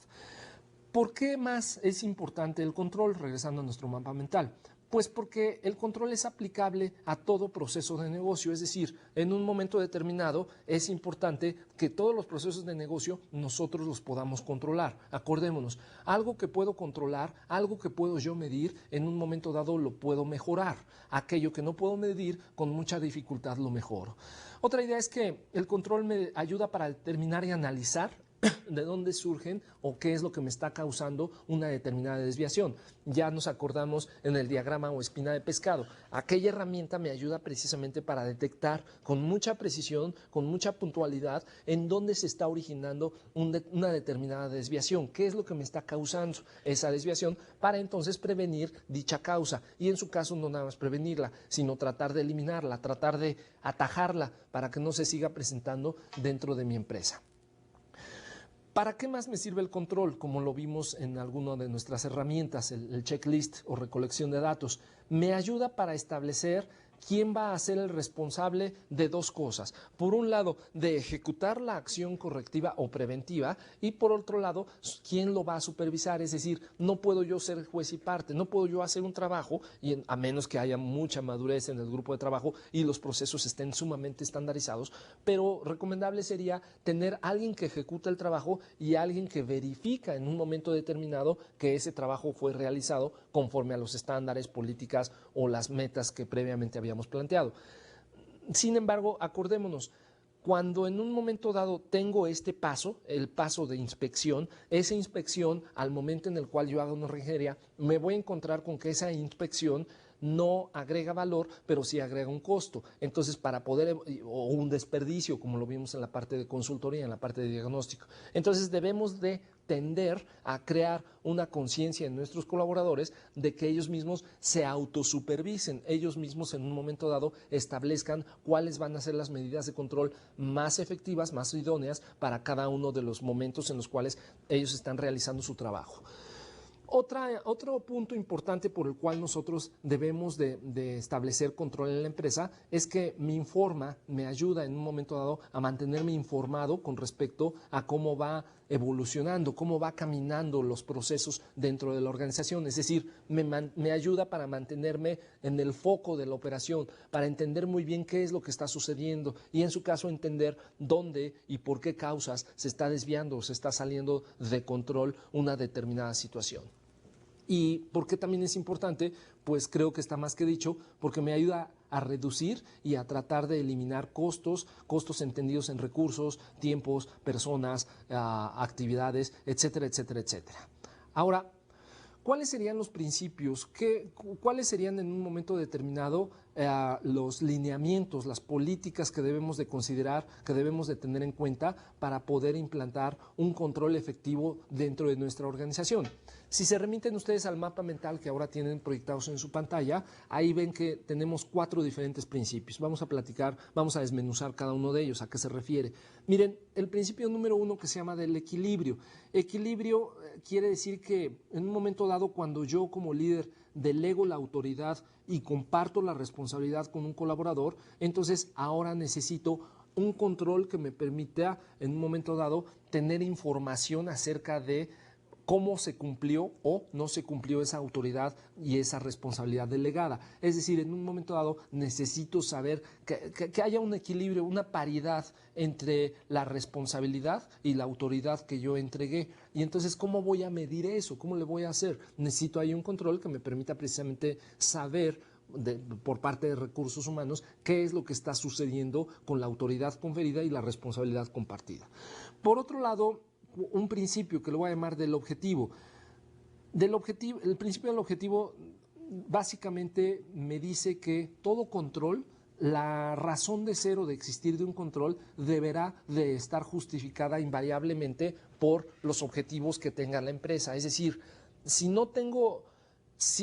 ¿Por qué más es importante el control? Regresando a nuestro mapa mental. Pues porque el control es aplicable a todo proceso de negocio, es decir, en un momento determinado es importante que todos los procesos de negocio nosotros los podamos controlar. Acordémonos, algo que puedo controlar, algo que puedo yo medir, en un momento dado lo puedo mejorar. Aquello que no puedo medir, con mucha dificultad lo mejoro. Otra idea es que el control me ayuda para determinar y analizar de dónde surgen o qué es lo que me está causando una determinada desviación. Ya nos acordamos en el diagrama o espina de pescado. Aquella herramienta me ayuda precisamente para detectar con mucha precisión, con mucha puntualidad, en dónde se está originando una determinada desviación. ¿Qué es lo que me está causando esa desviación? Para entonces prevenir dicha causa. Y en su caso no nada más prevenirla, sino tratar de eliminarla, tratar de atajarla para que no se siga presentando dentro de mi empresa. ¿Para qué más me sirve el control? Como lo vimos en alguna de nuestras herramientas, el checklist o recolección de datos. Me ayuda para establecer quién va a ser el responsable de dos cosas. Por un lado, de ejecutar la acción correctiva o preventiva, y por otro lado, quién lo va a supervisar. Es decir, no puedo yo ser juez y parte, no puedo yo hacer un trabajo, a menos que haya mucha madurez en el grupo de trabajo y los procesos estén sumamente estandarizados, pero recomendable sería tener alguien que ejecuta el trabajo y alguien que verifica en un momento determinado que ese trabajo fue realizado conforme a los estándares, políticas o las metas que previamente habíamos planteado. Sin embargo, acordémonos, cuando en un momento dado tengo este paso, el paso de inspección, esa inspección, al momento en el cual yo haga una ingeniería, me voy a encontrar con que esa inspección no agrega valor, pero sí agrega un costo. Entonces, para poder, o un desperdicio, como lo vimos en la parte de consultoría, en la parte de diagnóstico. Entonces, debemos de tender a crear una conciencia en nuestros colaboradores de que ellos mismos se autosupervisen, ellos mismos en un momento dado establezcan cuáles van a ser las medidas de control más efectivas, más idóneas para cada uno de los momentos en los cuales ellos están realizando su trabajo. Otro punto importante por el cual nosotros debemos de establecer control en la empresa es que me ayuda en un momento dado a mantenerme informado con respecto a cómo va evolucionando, cómo va caminando los procesos dentro de la organización. Es decir, me ayuda para mantenerme en el foco de la operación, para entender muy bien qué es lo que está sucediendo y en su caso entender dónde y por qué causas se está desviando o se está saliendo de control una determinada situación. ¿Y por qué también es importante? Pues creo que está más que dicho, porque me ayuda a reducir y a tratar de eliminar costos entendidos en recursos, tiempos, personas, actividades, etcétera, etcétera, etcétera. Ahora, ¿cuáles serían los principios? ¿Cuáles serían en un momento determinado los lineamientos, las políticas que debemos de considerar, que debemos de tener en cuenta para poder implantar un control efectivo dentro de nuestra organización? Si se remiten ustedes al mapa mental que ahora tienen proyectados en su pantalla, ahí ven que tenemos 4 diferentes principios. Vamos a desmenuzar cada uno de ellos, a qué se refiere. Miren, el principio número 1 que se llama del equilibrio. Equilibrio quiere decir que en un momento dado, cuando yo como líder delego la autoridad y comparto la responsabilidad con un colaborador, entonces ahora necesito un control que me permita en un momento dado tener información acerca de cómo se cumplió o no se cumplió esa autoridad y esa responsabilidad delegada. Es decir, en un momento dado necesito saber que haya un equilibrio, una paridad entre la responsabilidad y la autoridad que yo entregué. Y entonces, ¿cómo voy a medir eso? ¿Cómo le voy a hacer? Necesito ahí un control que me permita precisamente saber por parte de recursos humanos qué es lo que está sucediendo con la autoridad conferida y la responsabilidad compartida. Por otro lado, un principio que lo voy a llamar del objetivo. El principio del objetivo básicamente me dice que todo control, la razón de ser o de existir de un control deberá de estar justificada invariablemente por los objetivos que tenga la empresa. Es decir, si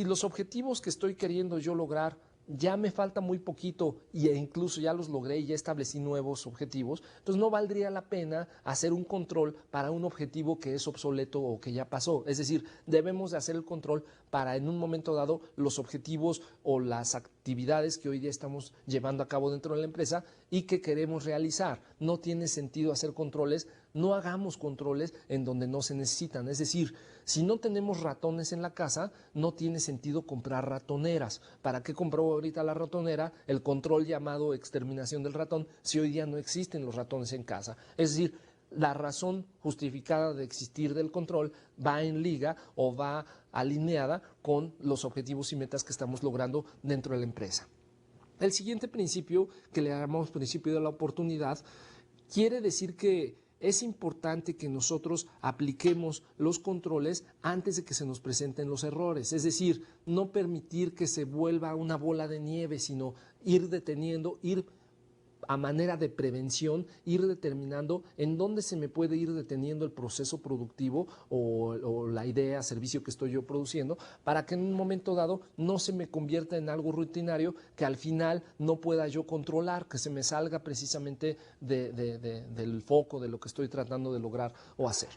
los objetivos que estoy queriendo yo lograr ya me falta muy poquito e incluso ya los logré y ya establecí nuevos objetivos, entonces no valdría la pena hacer un control para un objetivo que es obsoleto o que ya pasó. Es decir, debemos de hacer el control para en un momento dado los objetivos o las actividades que hoy día estamos llevando a cabo dentro de la empresa y que queremos realizar. No tiene sentido hacer controles no hagamos controles en donde no se necesitan. Es decir, si no tenemos ratones en la casa, no tiene sentido comprar ratoneras. ¿Para qué compró ahorita la ratonera? El control llamado exterminación del ratón, si hoy día no existen los ratones en casa. Es decir, la razón justificada de existir del control va en liga o va alineada con los objetivos y metas que estamos logrando dentro de la empresa. El siguiente principio, que le llamamos principio de la oportunidad, quiere decir que es importante que nosotros apliquemos los controles antes de que se nos presenten los errores. Es decir, no permitir que se vuelva una bola de nieve, sino ir deteniendo, ir a manera de prevención, ir determinando en dónde se me puede ir deteniendo el proceso productivo o la idea, servicio que estoy yo produciendo, para que en un momento dado no se me convierta en algo rutinario que al final no pueda yo controlar, que se me salga precisamente del foco de lo que estoy tratando de lograr o hacer.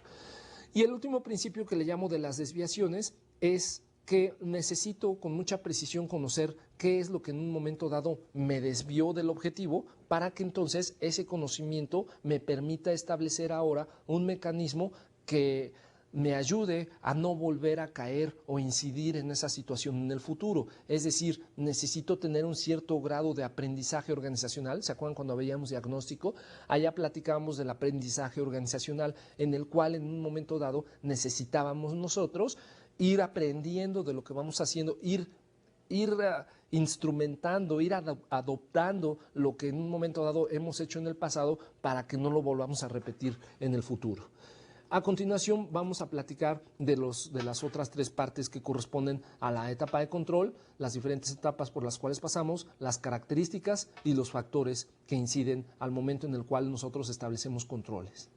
Y el último principio que le llamo de las desviaciones es que necesito con mucha precisión conocer qué es lo que en un momento dado me desvió del objetivo para que entonces ese conocimiento me permita establecer ahora un mecanismo que me ayude a no volver a caer o incidir en esa situación en el futuro. Es decir, necesito tener un cierto grado de aprendizaje organizacional. ¿Se acuerdan cuando veíamos diagnóstico? Allá platicábamos del aprendizaje organizacional en el cual en un momento dado necesitábamos nosotros ir aprendiendo de lo que vamos haciendo, ir instrumentando, ir adoptando lo que en un momento dado hemos hecho en el pasado para que no lo volvamos a repetir en el futuro. A continuación vamos a platicar de las otras tres partes que corresponden a la etapa de control, las diferentes etapas por las cuales pasamos, las características y los factores que inciden al momento en el cual nosotros establecemos controles.